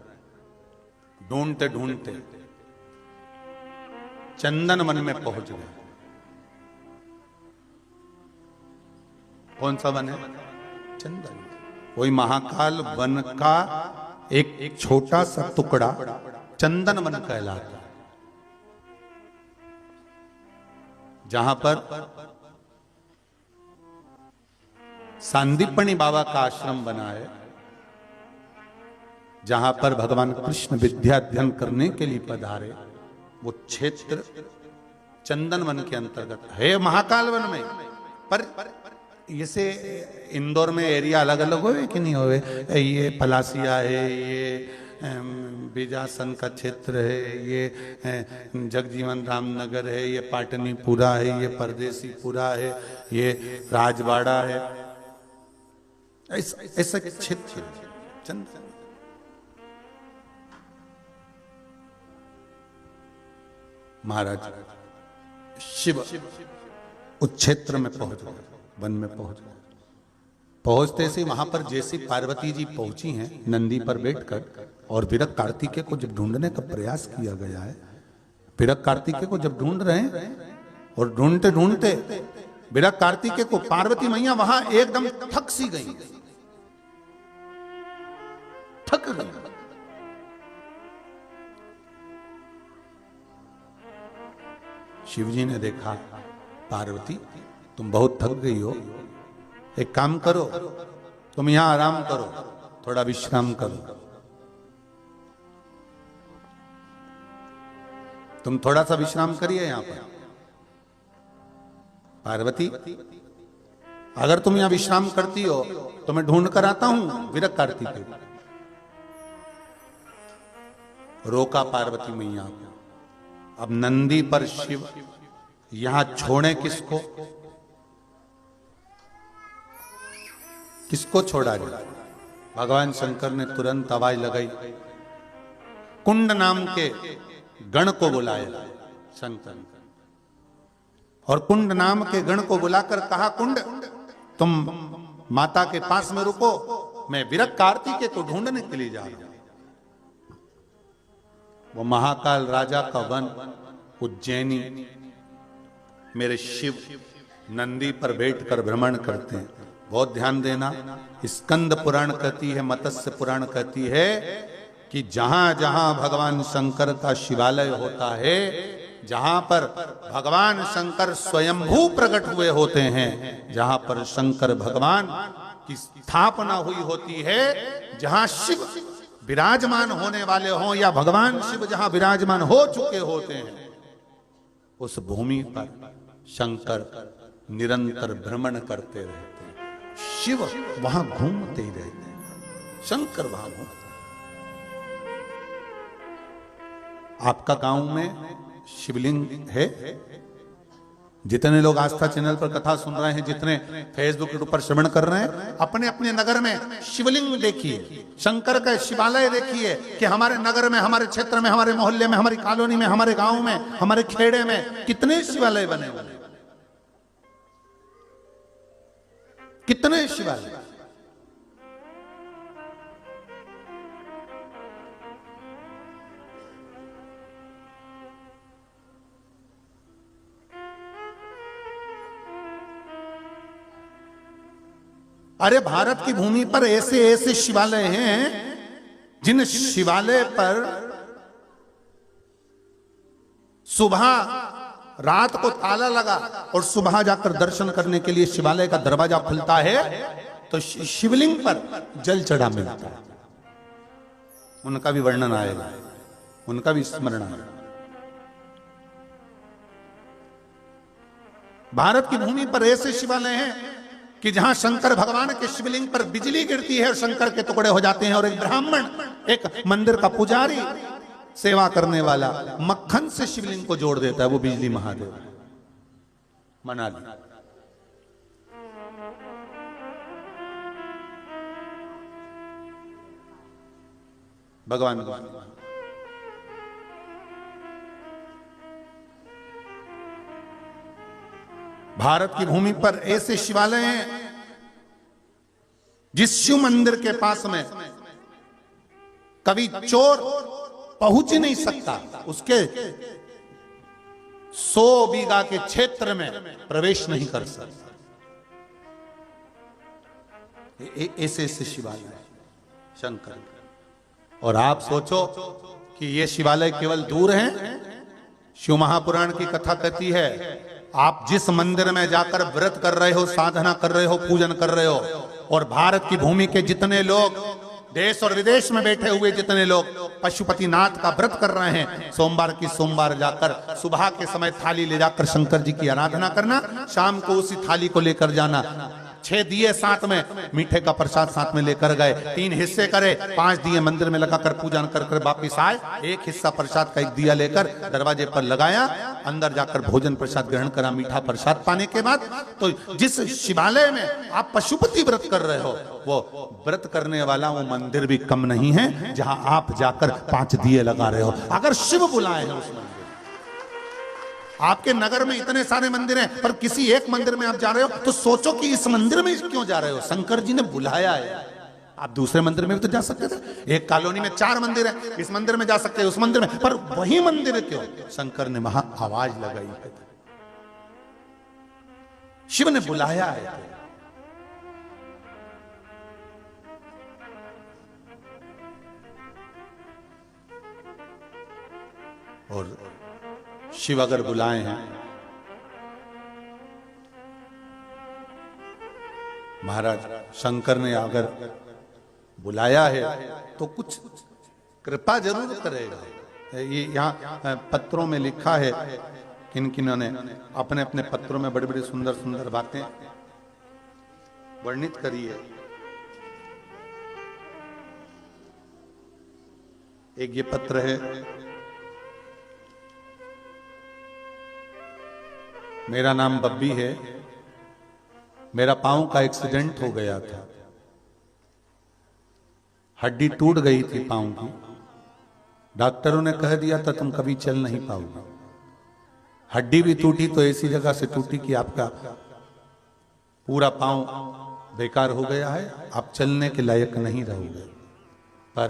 ढूंढते ढूंढते चंदन वन में पहुंच गए। कौन सा वन है? चंदन। वही महाकाल वन का एक छोटा सा टुकड़ा चंदन वन कहलाता है, जहां पर सांदीपनी बाबा का आश्रम बना है, जहां पर भगवान कृष्ण विद्या अध्ययन करने के लिए पधारे। वो क्षेत्र चंदन वन के अंतर्गत है, महाकाल वन में। पर जैसे इंदौर में एरिया अलग अलग होवे कि नहीं होवे, ये पलासिया है, ये बीजासन का क्षेत्र है, ये जगजीवन राम नगर है, ये पाटनीपुरा है, ये परदेसीपुरा है, ये राजवाड़ा है, ऐसा क्षेत्र चंदन। महाराज शिव उस क्षेत्र में पहुंच गए, वन में पहुंच गए। पहुंचते से वहां पर जैसे पार्वती जी पहुंची हैं नंदी पर बैठकर, और विरक्त कार्तिकेय को जब ढूंढने का प्रयास किया गया है, विरक्त कार्तिकेय को जब ढूंढ रहे हैं और ढूंढते ढूंढते विरक्त कार्तिकेय को पार्वती मैया वहां एकदम थक सी गई, थक गई। शिवजी ने देखा, पार्वती तुम बहुत थक गई हो, एक काम करो, तुम यहां आराम करो, थोड़ा विश्राम करो, तुम थोड़ा सा विश्राम करिए यहां पर। पार्वती अगर तुम यहां विश्राम करती हो तो मैं ढूंढ कर आता हूं विरक्त कार्तिकेय। रोका पार्वती मैया को। अब नंदी पर शिव यहां छोड़े किसको? किसको छोड़ा जाए? भगवान शंकर ने तुरंत आवाज लगाई, कुंड नाम के गण को बुलाया शंकर, और कुंड नाम के गण को बुलाकर कहा, कुंड तुम माता के पास में रुको, मैं विरक्त कार्तिकेय को ढूंढने के लिए जा रहा हूं। वो महाकाल राजा का वन उज्जैनी मेरे शिव नंदी पर बैठकर भ्रमण करते हैं। बहुत ध्यान देना, स्कंद पुराण कहती है, मत्स्य पुराण कहती है कि जहां जहां भगवान शंकर का शिवालय होता है, जहां पर भगवान शंकर स्वयंभू प्रकट हुए होते हैं, जहां पर शंकर भगवान की स्थापना हुई होती है, जहां शिव विराजमान होने वाले हों या भगवान शिव जहां विराजमान हो चुके होते हैं, उस भूमि पर शंकर निरंतर भ्रमण करते रहते हैं। शिव वहां घूमते ही रहते हैं, शंकर वहां घूमते। आपका गांव में शिवलिंग है? जितने लोग आस्था चैनल पर कथा सुन रहे हैं, जितने फेसबुक के ऊपर श्रवण कर रहे हैं, अपने अपने नगर में शिवलिंग देखिए, शंकर का शिवालय देखिए कि हमारे नगर में, हमारे क्षेत्र में, हमारे मोहल्ले में, हमारी कॉलोनी में, हमारे गांव में, हमारे खेड़े में कितने शिवालय बने हुए हैं, कितने शिवालय। अरे भारत की भूमि पर ऐसे ऐसे शिवालय हैं जिन शिवालय पर सुबह रात को ताला लगा और सुबह जाकर दर्शन करने के लिए शिवालय का दरवाजा खुलता है तो शिवलिंग पर जल चढ़ा मिलता है। उनका भी वर्णन आएगा, उनका भी स्मरण आएगा। भारत की भूमि पर ऐसे शिवालय हैं कि जहां शंकर भगवान के शिवलिंग पर बिजली गिरती है और शंकर के टुकड़े हो जाते हैं, और एक ब्राह्मण, एक मंदिर का पुजारी, सेवा करने वाला मक्खन से शिवलिंग को जोड़ देता है, वो बिजली महादेव। मना ली। भगवान भारत की भूमि पर ऐसे शिवालय हैं जिस शिव मंदिर के पास में कभी चोर पहुंच ही नहीं सकता, उसके 100 बीघा के क्षेत्र में प्रवेश नहीं कर सकता। ऐसे ऐसे शिवालय शंकर। और आप सोचो कि ये शिवालय केवल दूर हैं। शिव महापुराण की कथा कहती है, आप जिस मंदिर में जाकर व्रत कर रहे हो, साधना कर रहे हो, पूजन कर रहे हो, और भारत की भूमि के जितने लोग, देश और विदेश में बैठे हुए जितने लोग पशुपतिनाथ का व्रत कर रहे हैं, सोमवार की सोमवार जाकर सुबह के समय थाली ले जाकर शंकर जी की आराधना करना, शाम को उसी थाली को लेकर जाना, 6 दिए साथ में, मीठे का प्रसाद साथ में लेकर गए, 3 हिस्से करे, 5 दिए मंदिर में लगाकर पूजन कर कर वापिस आए, 1 हिस्सा प्रसाद का 1 दिया लेकर दरवाजे पर लगाया, अंदर जाकर भोजन प्रसाद ग्रहण करा। मीठा प्रसाद पाने के बाद तो जिस शिवालय में आप पशुपति व्रत कर रहे हो, वो व्रत करने वाला वो मंदिर भी कम नहीं है जहां आप जाकर 5 दिए लगा रहे हो। अगर शिव बुलाए हैं उस मंदिर, आपके नगर में इतने सारे मंदिर हैं, पर किसी एक मंदिर में आप जा रहे हो तो सोचो कि इस मंदिर में क्यों जा रहे हो? शंकर जी ने बुलाया है। आप दूसरे मंदिर में भी तो जा सकते थे। एक कॉलोनी में 4 मंदिर हैं, इस मंदिर में जा सकते हैं, उस मंदिर में, पर वही मंदिर क्यों? शंकर ने वहां आवाज लगाई है, शिव ने बुलाया है। और शिव अगर बुलाए हैं, महाराज शंकर ने अगर बुलाया है तो कुछ कृपा जरूर करेगा। ये यहाँ पत्रों में लिखा है, किन किन ने अपने अपने पत्रों में बड़ी बड़ी सुंदर सुंदर बातें वर्णित करी है। एक ये पत्र है, मेरा नाम बब्बी है, मेरा पांव का एक्सीडेंट हो गया था, हड्डी टूट गई थी पांव की, डॉक्टरों ने कह दिया था तुम कभी चल नहीं पाओगे। हड्डी भी टूटी तो ऐसी जगह से टूटी कि आपका पूरा पांव बेकार हो गया है, आप चलने के लायक नहीं रहोगे। पर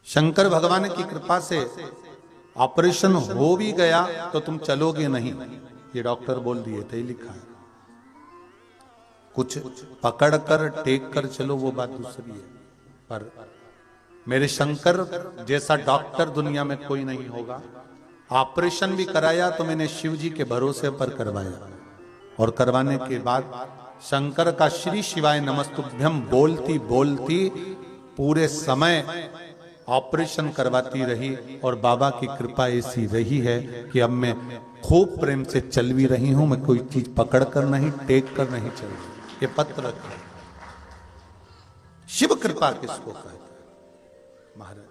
शंकर भगवान की कृपा से ऑपरेशन हो भी गया तो तुम चलोगे नहीं, ये डॉक्टर बोल दिए थे, लिखा है। कुछ पकड़ कर टेक कर चलो वो बात दूसरी है, पर मेरे शंकर जैसा डॉक्टर दुनिया में कोई नहीं होगा। ऑपरेशन भी कराया तो मैंने शिव जी के भरोसे पर करवाया, और करवाने के बाद शंकर का श्री शिवाय नमस्तुभ्यम बोलती बोलती पूरे समय ऑपरेशन करवाती रही, और बाबा की कृपा ऐसी रही है कि अब मैं खूब प्रेम से चल भी रही हूं। मैं कोई चीज पकड़ कर नहीं, टेक कर नहीं चल रही। ये पत्र शिव कृपा किसको कहते हैं महाराज?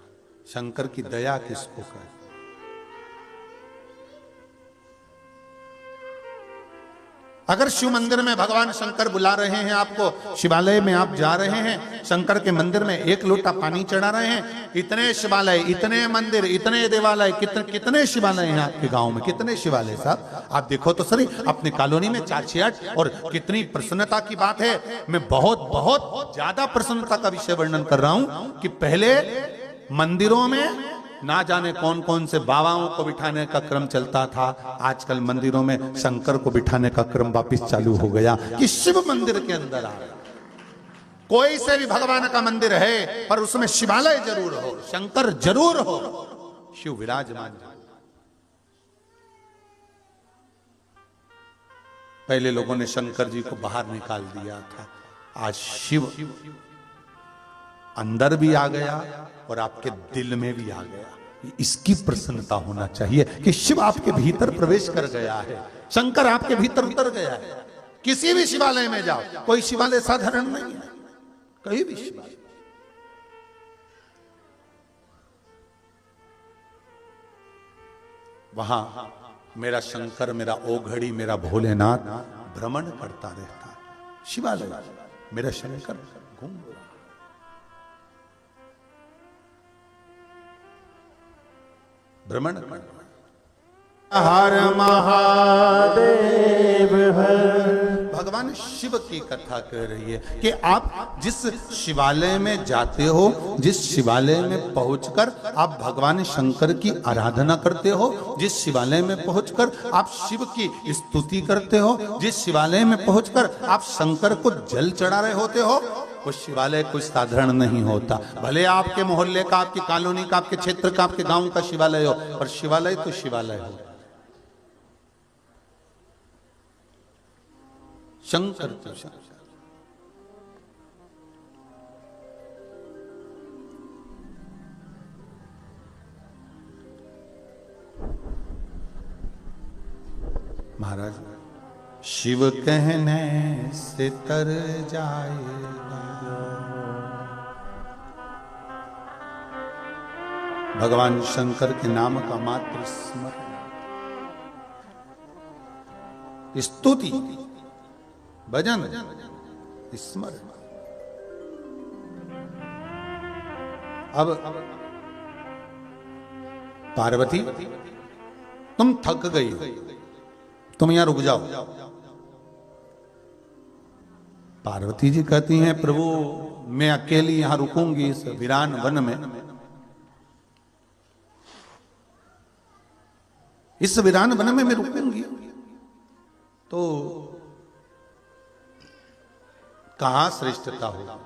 शंकर की दया किसको कहते हैं? अगर शिव मंदिर में भगवान शंकर बुला रहे हैं आपको, शिवालय में आप जा रहे हैं, शंकर के मंदिर में 1 लोटा पानी चढ़ा रहे हैं, इतने शिवालय, इतने मंदिर, इतने देवालय, कितने शिवालय हैं आपके गांव में? कितने शिवालय साहब? आप देखो तो सही अपनी कॉलोनी में 4-6-8। और कितनी प्रसन्नता की बात है, मैं बहुत बहुत ज्यादा प्रसन्नता का विषय वर्णन कर रहा हूं कि पहले मंदिरों में ना जाने कौन कौन से बाबाओं को बिठाने का क्रम चलता था, आजकल मंदिरों में शंकर को बिठाने का क्रम वापिस चालू हो गया कि शिव मंदिर के अंदर आ रहा। कोई से भी भगवान का मंदिर है पर उसमें शिवालय जरूर हो, शंकर जरूर हो, शिव विराजमान। पहले लोगों ने शंकर जी को बाहर निकाल दिया था, आज शिव अंदर भी आ गया और आपके दिल में भी आ गया। इसकी प्रसन्नता होना चाहिए कि शिव आपके भीतर प्रवेश कर गया है, शंकर आपके भीतर उतर गया है। किसी भी शिवालय में जाओ, कोई शिवालय साधारण नहीं है, कहीं भी शिवालय। वहां मेरा शंकर, मेरा ओघड़ी, मेरा भोलेनाथ भ्रमण करता रहता है। शिवालय मेरा शंकर घूम रहा, भ्रमण कर रहा। हर महादेव हर। भगवान शिव की कथा कह रही है कि आप जिस शिवालय में जाते हो, जिस शिवालय में पहुंचकर आप भगवान शंकर की आराधना करते हो, जिस शिवालय में पहुंचकर आप शिव की स्तुति करते हो, जिस शिवालय में पहुंचकर आप शंकर को जल चढ़ा रहे होते हो, वो शिवालय कोई साधारण नहीं होता। भले आपके मोहल्ले का, आपकी कॉलोनी का, आपके क्षेत्र का, आपके गांव का शिवालय हो, पर शिवालय तो शिवालय हो। शंकर तो शंकर। महाराज, शिव कहने से तर जाएगा। भगवान शंकर के नाम का मात्र स्मरण, स्तुति, भजन, स्मरण। अब पार्वती, तुम थक गई, तुम यहां रुक जाओ। पार्वती जी कहती हैं, प्रभु मैं अकेली यहां रुकूंगी इस वीरान वन में, इस वीरान वन में मैं रुकूंगी तो कहां श्रेष्ठता हो।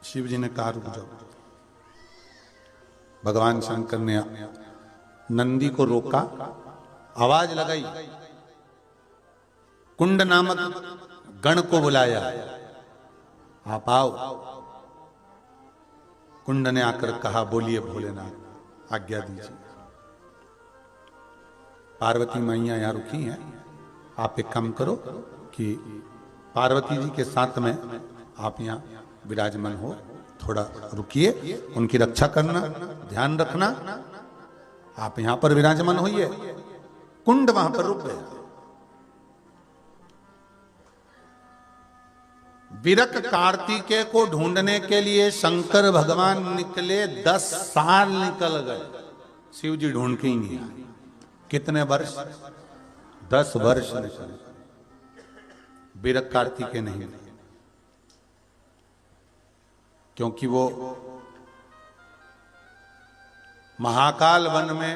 शिव जी ने कहा रुक जाओ। भगवान शंकर ने नंदी को रोका, आवाज लगाई, कुंड नामक गण को बुलाया, आप आओ। कुंड ने आकर कहा, बोलिए भोलेनाथ आज्ञा दीजिए। पार्वती मैया यहां रुकी हैं, आप एक काम करो कि पार्वती जी के साथ में आप यहाँ विराजमान हो, थोड़ा रुकिए, उनकी रक्षा करना, ध्यान रखना, आप यहां पर विराजमान होइए। कुंड वहां पर रुक गया। विरक कार्तिकेय को ढूंढने के लिए शंकर भगवान निकले, 10 साल निकल गए, शिव जी ढूंढ के ही नहीं आए। कितने वर्ष? 10 वर्ष निकल। विरक कार्तिकेय नहीं, क्योंकि वो महाकाल वन में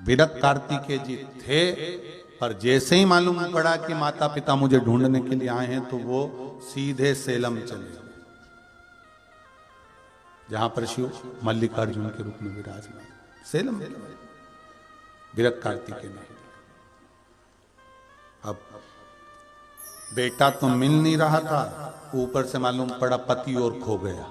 विरक कार्तिकेय जी थे, पर जैसे ही मालूम पड़ा कि माता पिता मुझे ढूंढने के लिए आए हैं, तो वो सीधे सेलम चले गए, जहां पर शिव मल्लिकार्जुन के रूप में विराजमान। सेलम विरक कार्तिकेय नहीं। अब बेटा तो मिल नहीं रहा था, ऊपर से मालूम पड़ा पति और खो गया।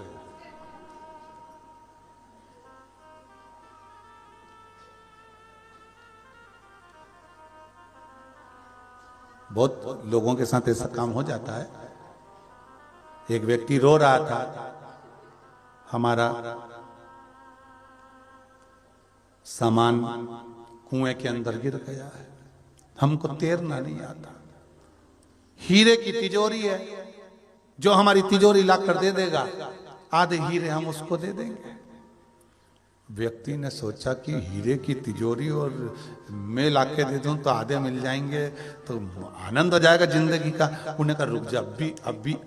बहुत लोगों के साथ ऐसा काम हो जाता है। एक व्यक्ति रो रहा था, हमारा सामान कुएं के अंदर गिर गया है, हमको तैरना नहीं आता। हीरे की तिजोरी है, जो हमारी तिजोरी लाकर दे देगा, आधे हीरे हम उसको दे देंगे। व्यक्ति ने सोचा कि हीरे की तिजोरी और मैं लाके दे दूं तो आधे मिल जाएंगे, तो आनंद हो जाएगा जिंदगी का। उन्हें कहा रुक जा,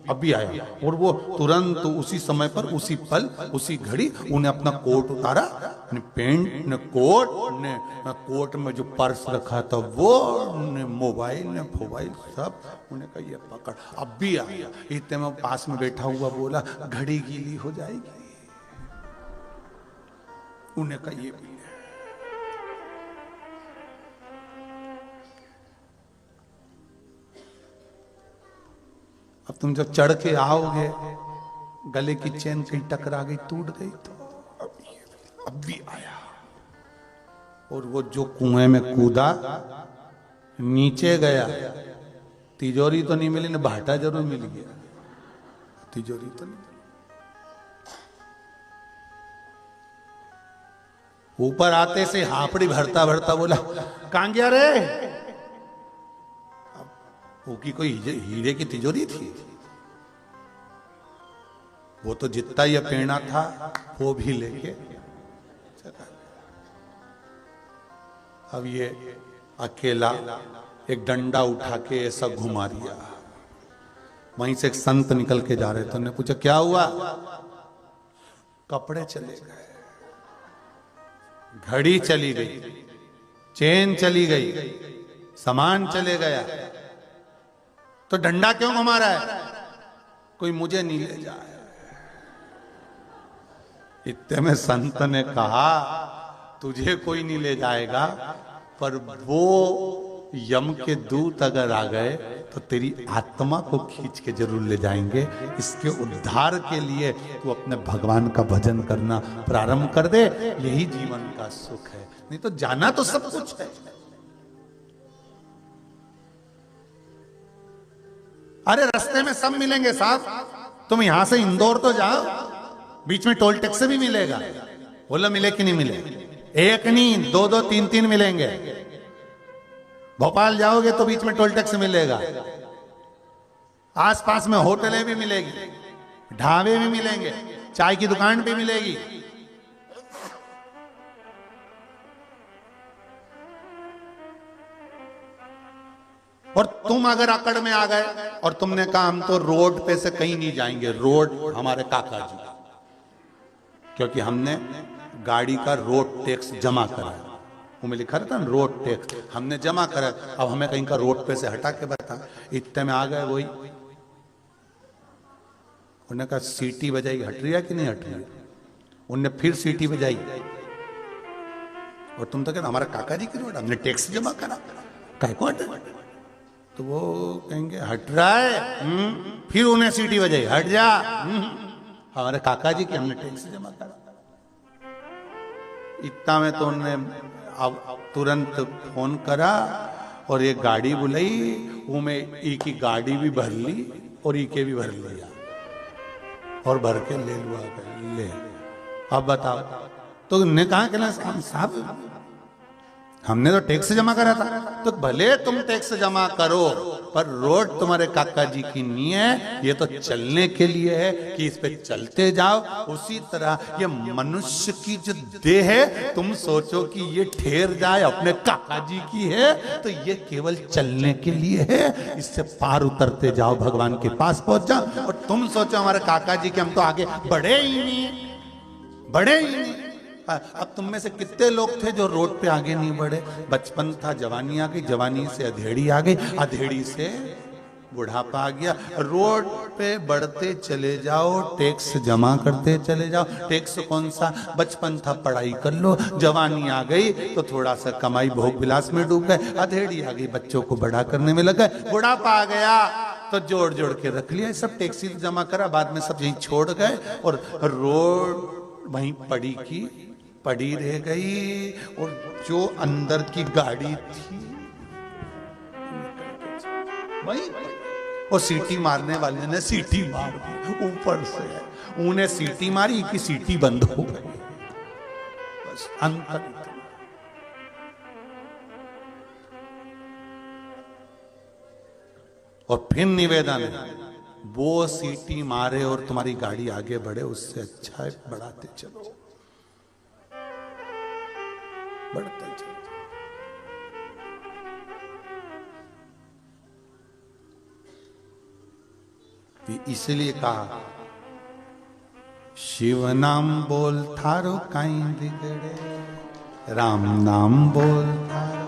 अभी आया। और वो तुरंत उसी समय पर, उसी पल, उसी घड़ी उन्हें अपना कोट उतारा, अपने पैंट ने, कोट ने, कोट में जो पर्स रखा था वो, मोबाइल ने, फोबाइल सब, उन्हें कहा ये पकड़, अब भी आया। इतने में पास में बैठा हुआ बोला, घड़ी गीली हो जाएगी। उन्हें कहा ये भी है। अब तुम जब चढ़ के आओगे, गले की चेन कहीं टकरा गई, टूट गई, तो अब भी आया। और वो जो कुएं में कूदा, नीचे गया, तिजोरी तो नहीं मिली, ना भाटा जरूर मिल गया, तिजोरी तो नहीं। ऊपर आते से हापड़ी भरता भरता बोला, कहां गया रे? वो की कोई हीरे की तिजोरी थी? वो तो जितना ये पेड़ा था वो भी लेके चला। अब ये अकेला एक डंडा उठा के ऐसा घुमा दिया। वहीं से एक संत निकल के जा रहे थे, उन्होंने पूछा क्या हुआ? कपड़े चले गए, घड़ी चली गई, चेन चली गई, सामान चले गया, तो डंडा क्यों घुमा रहा है? कोई मुझे नहीं ले जाए। इतने में संत ने कहा, तुझे कोई नहीं ले जाएगा, पर वो यम के दूत अगर आ गए तो तेरी आत्मा को खींच के जरूर ले जाएंगे। इसके उद्धार के लिए तू अपने भगवान का भजन करना प्रारंभ कर दे, यही जीवन का सुख है। नहीं तो जाना तो सब कुछ है। अरे रास्ते में सब मिलेंगे साहब, तुम यहां से इंदौर तो जाओ, बीच में टोल टैक्स भी मिलेगा। बोलो मिले कि नहीं मिले? एक नहीं, दो दो तीन तीन मिलेंगे। भोपाल जाओगे तो बीच में टोल टैक्स मिलेगा, आसपास में होटलें भी मिलेगी, ढाबे भी मिलेंगे, चाय की दुकान भी मिलेगी। और तुम अगर अकड़ में आ गए और तुमने कहा हम तो रोड पे से कहीं नहीं जाएंगे, रोड हमारे काका जी, क्योंकि हमने गाड़ी का रोड टैक्स जमा करा, वो में लिखा रहता ना रोड टैक्स, हमने जमा करा, अब हमें कहीं का रोड पे से हटा के बता। इतने में आ गए वही, उन्होंने कहा सीटी बजाई, हट रही है कि नहीं हट रही है? उनने फिर सीटी बजाई, और तुम तो कहते हमारा काका जी की रोड, हमने टैक्स जमा करा, काहे को हटे? तो वो कहेंगे हट रहा है, फिर उन्हें सीटी बजाई, हट जा, हमारे काका जी की हमने टैक्स जमा करा। इतना में तो उन्होंने अब तुरंत फोन करा और ये गाड़ी बुलाई, वो में ई की गाड़ी भी भर ली और ई के भी भर लिया और भर के ले लुआ ले। अब बताओ, तो ने कहा कि ना साहब हमने तो टैक्स जमा करा था, तो भले तुम टैक्स जमा करो, पर रोड तुम्हारे काका जी की नहीं है, ये तो चलने के लिए है कि इस पे चलते जाओ। उसी तरह ये मनुष्य की जो देह है, तुम सोचो कि ये ठहर जाए अपने काका जी की है, तो ये केवल चलने के लिए है, इससे पार उतरते जाओ, भगवान के पास पहुंच जाओ। और तुम सोचो हमारे काका जी के हम तो आगे बढ़े ही नहीं, बढ़े ही नहीं। अब तुम में से कितने लोग थे जो रोड पे आगे नहीं बढ़े? बचपन था, जवानी आ गई, जवानी से अधेड़ी आ गई, अधेड़ी से बुढ़ापा आ गया। रोड पे बढ़ते चले जाओ, टैक्स जमा करते चले जाओ। टैक्स कौन सा? बचपन था, पढ़ाई कर लो, जवानी आ गई तो थोड़ा सा कमाई भोग विलास में डूब गए, अधेड़ी आ गई, बच्चों को बड़ा करने में लग गए, बुढ़ापा आ गया तो जोड़ जोड़ के रख लिया, सब टैक्स जमा करा, बाद में सब यहीं छोड़ गए और रोड वहीं पड़ी रह गई। और जो अंदर की गाड़ी थी वही, और सीटी मारने वाले ने सीटी मार दी ऊपर से, उन्हें सीटी मारी कि सीटी बंद हो गई, बस अंतर। और फिर निवेदन है, वो सीटी मारे और तुम्हारी गाड़ी आगे बढ़े, उससे अच्छा है बढ़ाते चलो, बढ़ते चलो। इसलिए कहा शिव नाम बोल थारो काई बिगड़े, राम नाम बोल थारो।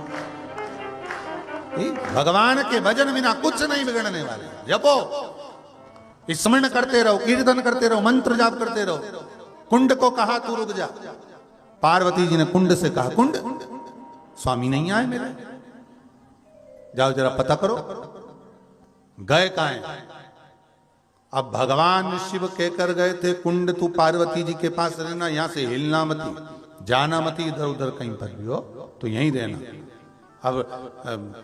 भगवान के भजन बिना कुछ नहीं बिगड़ने वाले। जपो, स्मरण करते रहो, कीर्तन करते रहो, मंत्र जाप करते रहो। कुंड को कहा तू रुक जा, पार्वती जी ने कुंड से कहा कुंड स्वामी नहीं आए मेरे, जाओ जरा पता करो गए कहां हैं। अब भगवान शिव कहकर गए थे कुंड तू पार्वती जी के पास रहना, यहां से हिलना मती, जाना मती, इधर उधर कहीं पर भी हो तो यहीं रहना। अब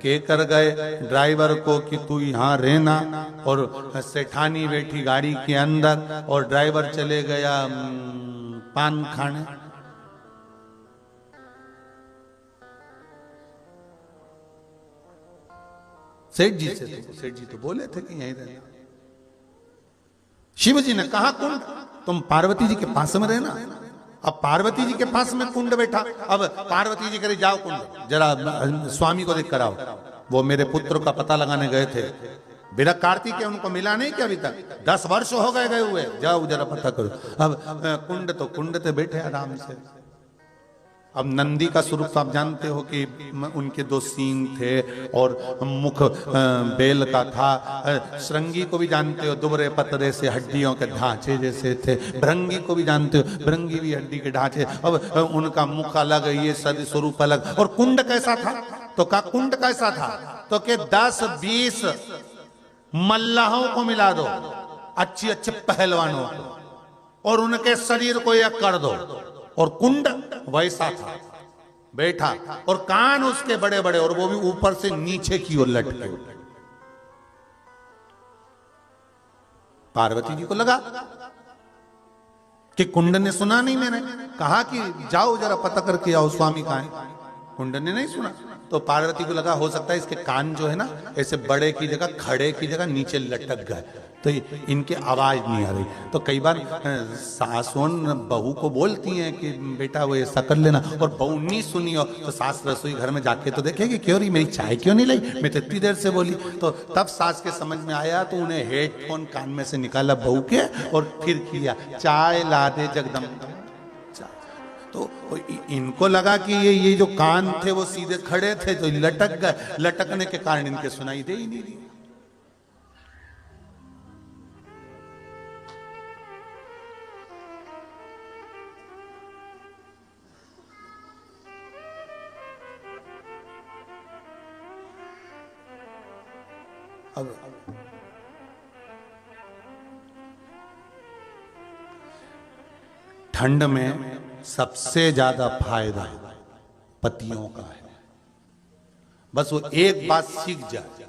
कहकर गए ड्राइवर को कि तू यहां रहना, और सेठानी बैठी गाड़ी के अंदर और ड्राइवर चले गया पान खाने। सेठ जी से, तो सेठ जी तो बोले थे कि यहीं रहना। शिव जी ने कहा कुंड, तुम पार्वती जी के पास में रहना। अब पार्वती जी के पास में कुंड बैठा। अब पार्वती जी कह जाओ कुंड, जरा स्वामी को देख कर आओ। वो मेरे पुत्र का पता लगाने गए थे, बिना कार्तिक के, उनको मिला नहीं क्या अभी तक? 10 वर्ष हो गए हुए, जाओ जरा पता करो। अब कुंड पे बैठे आराम से। अब नंदी का स्वरूप तो आप जानते हो कि उनके 2 सींग थे और मुख बेल का था। श्रृंगी को भी जानते हो, दुबरे पतरे से हड्डियों के ढांचे जैसे थे। भृंगी को भी जानते हो, भृंगी भी हड्डी के ढांचे। अब उनका मुख अलग, ये सद स्वरूप अलग। और कुंड कैसा था? तो का कुंड कैसा था? तो के 10-20 मल्लाहों को मिला दो, अच्छे पहलवानों को, और उनके शरीर को एक कर दो। और कुंड वैसा था बैठा, और कान उसके बड़े बड़े, और वो भी ऊपर से नीचे की ओर लटके। पार्वती जी को लगा कि कुंड ने सुना नहीं। मैंने कहा कि जाओ जरा पता करके आओ स्वामी कहां है। कुंड ने नहीं सुना। तो पार्वती को लगा हो सकता है इसके कान जो है ना, ऐसे बड़े की जगह, खड़े की जगह नीचे लटक गए, तो इनकी आवाज नहीं आ रही। तो कई बार सासों बहू को बोलती हैं कि बेटा वो ऐसा कर लेना, और बहू नहीं सुनी हो तो सास रसोई घर में जाके तो देखेगी क्यों रही, मेरी चाय क्यों नहीं लाई, मैं तो इतनी देर से बोली। तो तब सास के समझ में आया, तो उन्हें हेडफोन कान में से निकाला बहू के, और फिर किया चाय ला दे जगदम्बा। तो इनको लगा कि ये जो कान थे वो सीधे खड़े थे, तो लटक गए। लटकने के कारण इनके सुनाई दे ही नहीं दी। अब ठंड में सबसे ज्यादा फायदा पतियों का है। बस वो एक बात सीख जाए,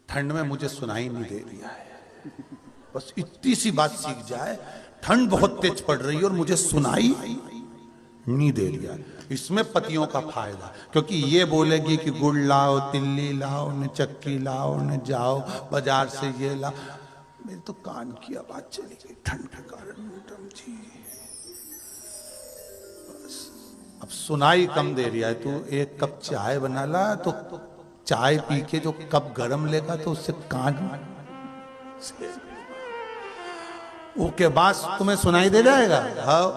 ठंड में मुझे सुनाई नहीं दे रहा है, बस इतनी सी बात सीख जाए, ठंड बहुत तेज पड़ रही है और मुझे सुनाई नहीं दे रहा है। इसमें पतियों का फायदा, क्योंकि ये बोलेगी कि गुड़ लाओ, तिल्ली लाओ, न चक्की लाओ, न जाओ बाजार से ये लाओ। मेरे तो कान की आवाज चली गई ठंड के कारण। मैडम जी अब सुनाई कम दे रहा है, तू एक कप चाय बना ला, तो चाय पी के जो कप गरम लेगा तो उससे कान उसके बाद तुम्हें सुनाई दे जाएगा। हाँ,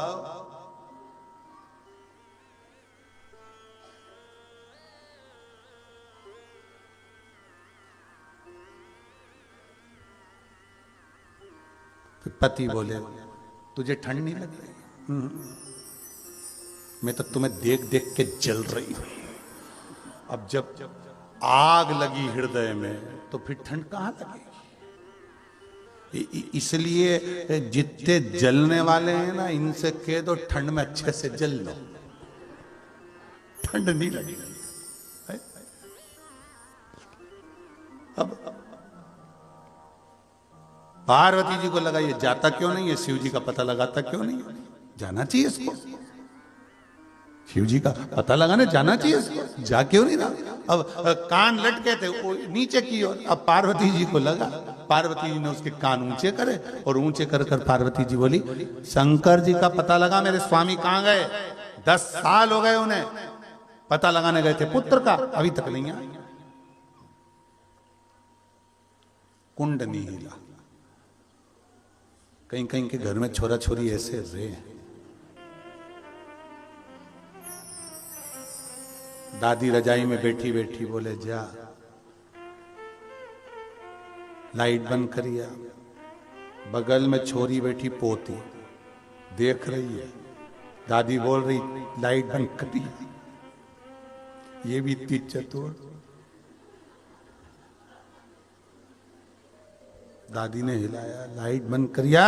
पति बोले तुझे ठंड नहीं लग रही? मैं तो तुम्हें देख देख के जल रही हूं। अब जब आग लगी हृदय में तो फिर ठंड कहां लगेगी? इसलिए जितने जलने वाले हैं ना, इनसे कह दो ठंड में अच्छे से जल लो, ठंड नहीं लगेगी। अब पार्वती जी को लगा ये जाता क्यों नहीं है, शिव जी का पता लगाता क्यों नहीं? जाना चाहिए इसको, शिव जी का पता लगाने जाना चाहिए इसको, जा क्यों नहीं रहा? अब कान लटके थे नीचे की ओर। अब पार्वती जी को लगा, पार्वती जी ने उसके कान ऊंचे करे, और ऊंचे कर कर पार्वती जी बोली शंकर जी का पता लगा, मेरे स्वामी कहां गए? 10 साल हो गए उन्हें, पता लगाने गए थे पुत्र का, अभी तक नहीं आए। कुंड नहीं हिला। कहीं कहीं के घर में छोरा छोरी ऐसे रहे। दादी रजाई में बैठी बैठी बोले जा लाइट बंद करिया। बगल में छोरी बैठी पोती देख रही है, दादी बोल रही लाइट बंद करिए। ये भी इतनी चतुर। दादी ने हिलाया, लाइट बंद करिया।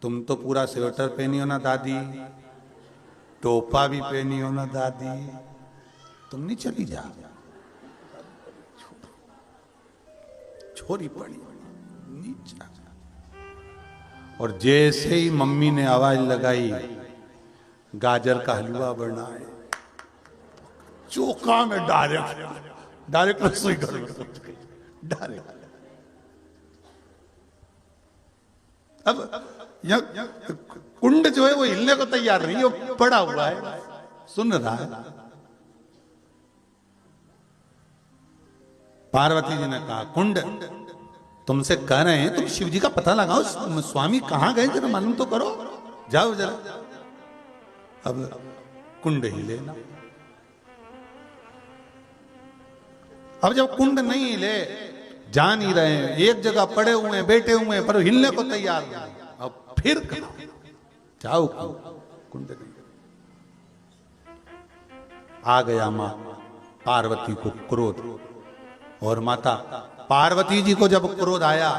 तुम तो पूरा स्वेटर पहनी हो ना दादी, टोपा भी पहनी हो ना दादी, तुम नहीं चली जा। छोरी पड़ी नीचा। और जैसे ही मम्मी ने आवाज लगाई गाजर का हलवा बनाए, चोखा में डायरेक्ट रसोई घर में डायरेक्ट। अब यह कुंड जो है वो हिलने को तैयार नहीं, वो पड़ा हुआ है, सुन रहा है। पार्वती जी ने कहा, कुंड तुमसे कह रहे हैं, तुम शिव जी का पता लगाओ, स्वामी कहां गए जरा मालूम तो करो, जाओ जरा। अब कुंड हिले ना। अब जब कुंड नहीं हिले, जा नहीं रहे हैं, एक जगह पड़े हुए हैं, बैठे हुए हैं, पर हिलने को तैयार नहीं। अब फिर जाओ, कुंड नहीं। आ गया मां पार्वती को क्रोध, और माता पार्वती जी को जब क्रोध आया,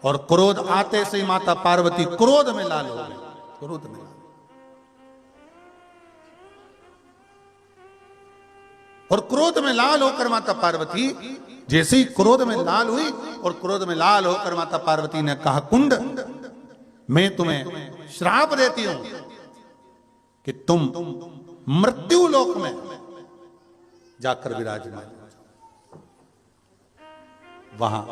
और क्रोध आते से माता पार्वती क्रोध में लाल हो गई, क्रोध में लाल। और क्रोध में लाल होकर माता पार्वती जैसे ही क्रोध में लाल हुई, और क्रोध में लाल होकर माता पार्वती ने कहा, कुंड मैं तुम्हें श्राप देती हूं कि तुम मृत्यु लोक में जाकर विराजमान, वहां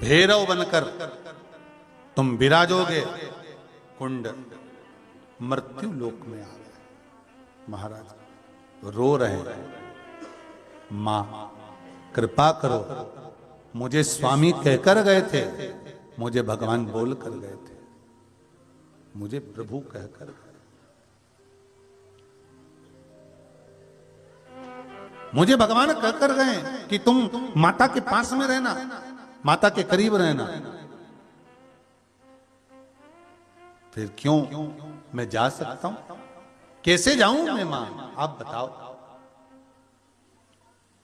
भैरव बनकर तुम विराजोगे। कुंड मृत्यु लोक में आ गए। महाराज रो रहे हैं, मां कृपा करो, मुझे स्वामी कहकर गए थे, मुझे भगवान बोल कर गए थे, मुझे प्रभु कहकर गए, मुझे भगवान कहकर गए कि तुम माता के पास में रहना, माता के करीब रहना। फिर क्यों मैं जा सकता हूं, कैसे जाऊं मैं मां, आप बताओ।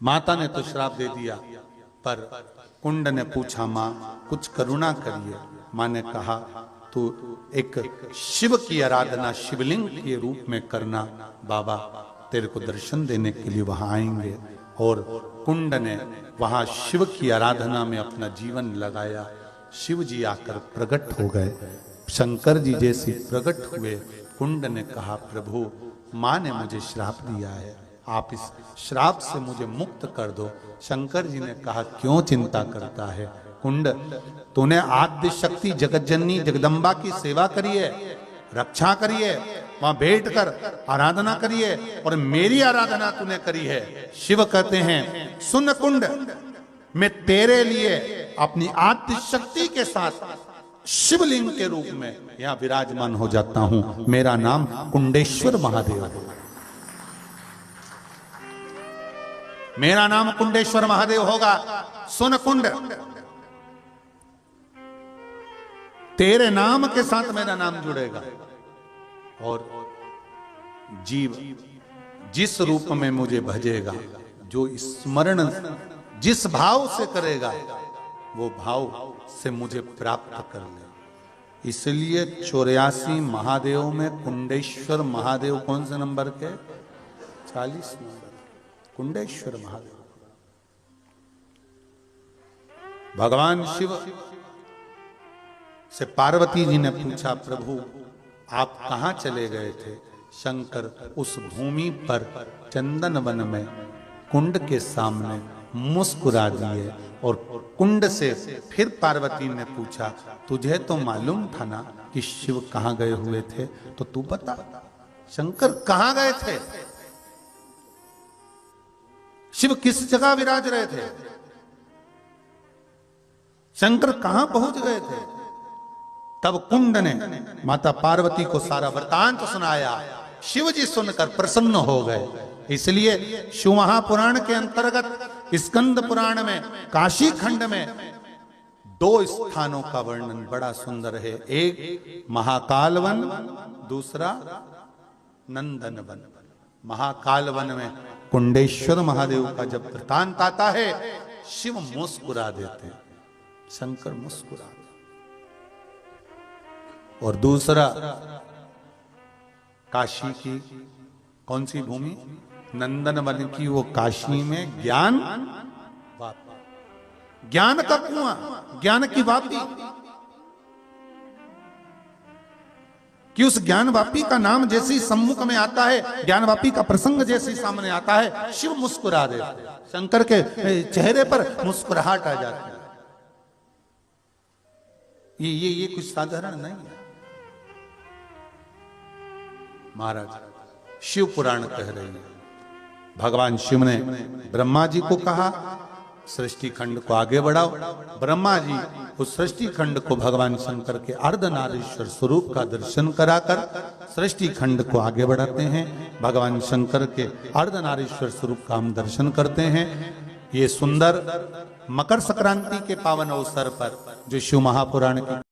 माता ने तो श्राप दे दिया, पर कुंड ने पूछा, मां कुछ करुणा करिए। मां ने कहा, तू एक शिव की आराधना शिवलिंग के रूप में करना, बाबा तेरे को दर्शन देने के लिए वहां आएंगे। और कुंड ने वहां शिव की आराधना में अपना जीवन लगाया। शिव जी आकर प्रकट हो गए, शंकर जी जैसे प्रकट हुए। कुंड ने कहा, प्रभु मां ने मुझे श्राप दिया है, आप इस श्राप से मुझे मुक्त कर दो। शंकर जी ने कहा, क्यों चिंता करता है कुंड, तूने आद्य शक्ति जगतजननी जगदम्बा की सेवा करी है, रक्षा करी है, वहां बैठकर आराधना करी है, और मेरी आराधना तूने करी है। शिव कहते हैं, सुन कुंड, मैं तेरे लिए अपनी आद्य शक्ति के साथ शिवलिंग के रूप में यहां विराजमान हो जाता हूं। मेरा नाम कुंडेश्वर महादेव है, मेरा नाम कुंडेश्वर महादेव होगा। सुन कुंड, तेरे नाम के साथ मेरा नाम जुड़ेगा, और जीव जिस रूप में मुझे भजेगा, जो स्मरण जिस भाव से करेगा, वो भाव से मुझे प्राप्त कर ले। इसलिए 84 महादेव में कुंडेश्वर महादेव कौन से नंबर के? 40 नंबर कुंडेश्वर महादेव। भगवान शिव से पार्वती जी ने पूछा, प्रभु आप कहां चले गए थे? शंकर उस भूमि पर चंदन वन में कुंड के सामने मुस्कुरा दिए, और कुंड से फिर पार्वती ने पूछा, तुझे तो मालूम था ना कि शिव कहां गए हुए थे, तो तू बता शंकर कहां गए थे, शिव किस जगह विराज रहे थे, शंकर कहां पहुंच गए थे? तब कुंड ने माता पार्वती को सारा वृतांत सुनाया। शिव जी सुनकर प्रसन्न हो गए। इसलिए शिव महापुराण के अंतर्गत स्कंद पुराण में काशी खंड में 2 स्थानों का वर्णन बड़ा सुंदर है। एक महाकाल वन, दूसरा नंदन वन। महाकाल वन में कुंडेश्वर महादेव का जब वृतांत आता है, शिव मुस्कुरा देते हैं, शंकर मुस्कुरा देते। और दूसरा काशी की कौन सी भूमि? नंदन वन की वो काशी में ज्ञान का कुआं, ज्ञान की वापी। कि उस ज्ञानवापी का नाम जैसे ही सम्मुख में आता है, ज्ञानवापी का प्रसंग जैसे ही सामने आता है, शिव मुस्कुरा देते, शंकर के चेहरे पर मुस्कुराहट आ जाती है। ये कुछ साधारण नहीं है महाराज। शिव पुराण कह रही है, भगवान शिव ने ब्रह्मा जी को कहा सृष्टि खंड को आगे बढ़ाओ। ब्रह्मा जी उस सृष्टि खंड को भगवान शंकर के अर्धनारीश्वर स्वरूप का दर्शन कराकर सृष्टि खंड को आगे बढ़ाते हैं। भगवान शंकर के अर्धनारीश्वर स्वरूप का हम दर्शन करते हैं। ये सुंदर मकर संक्रांति के पावन अवसर पर जो शिव महापुराण की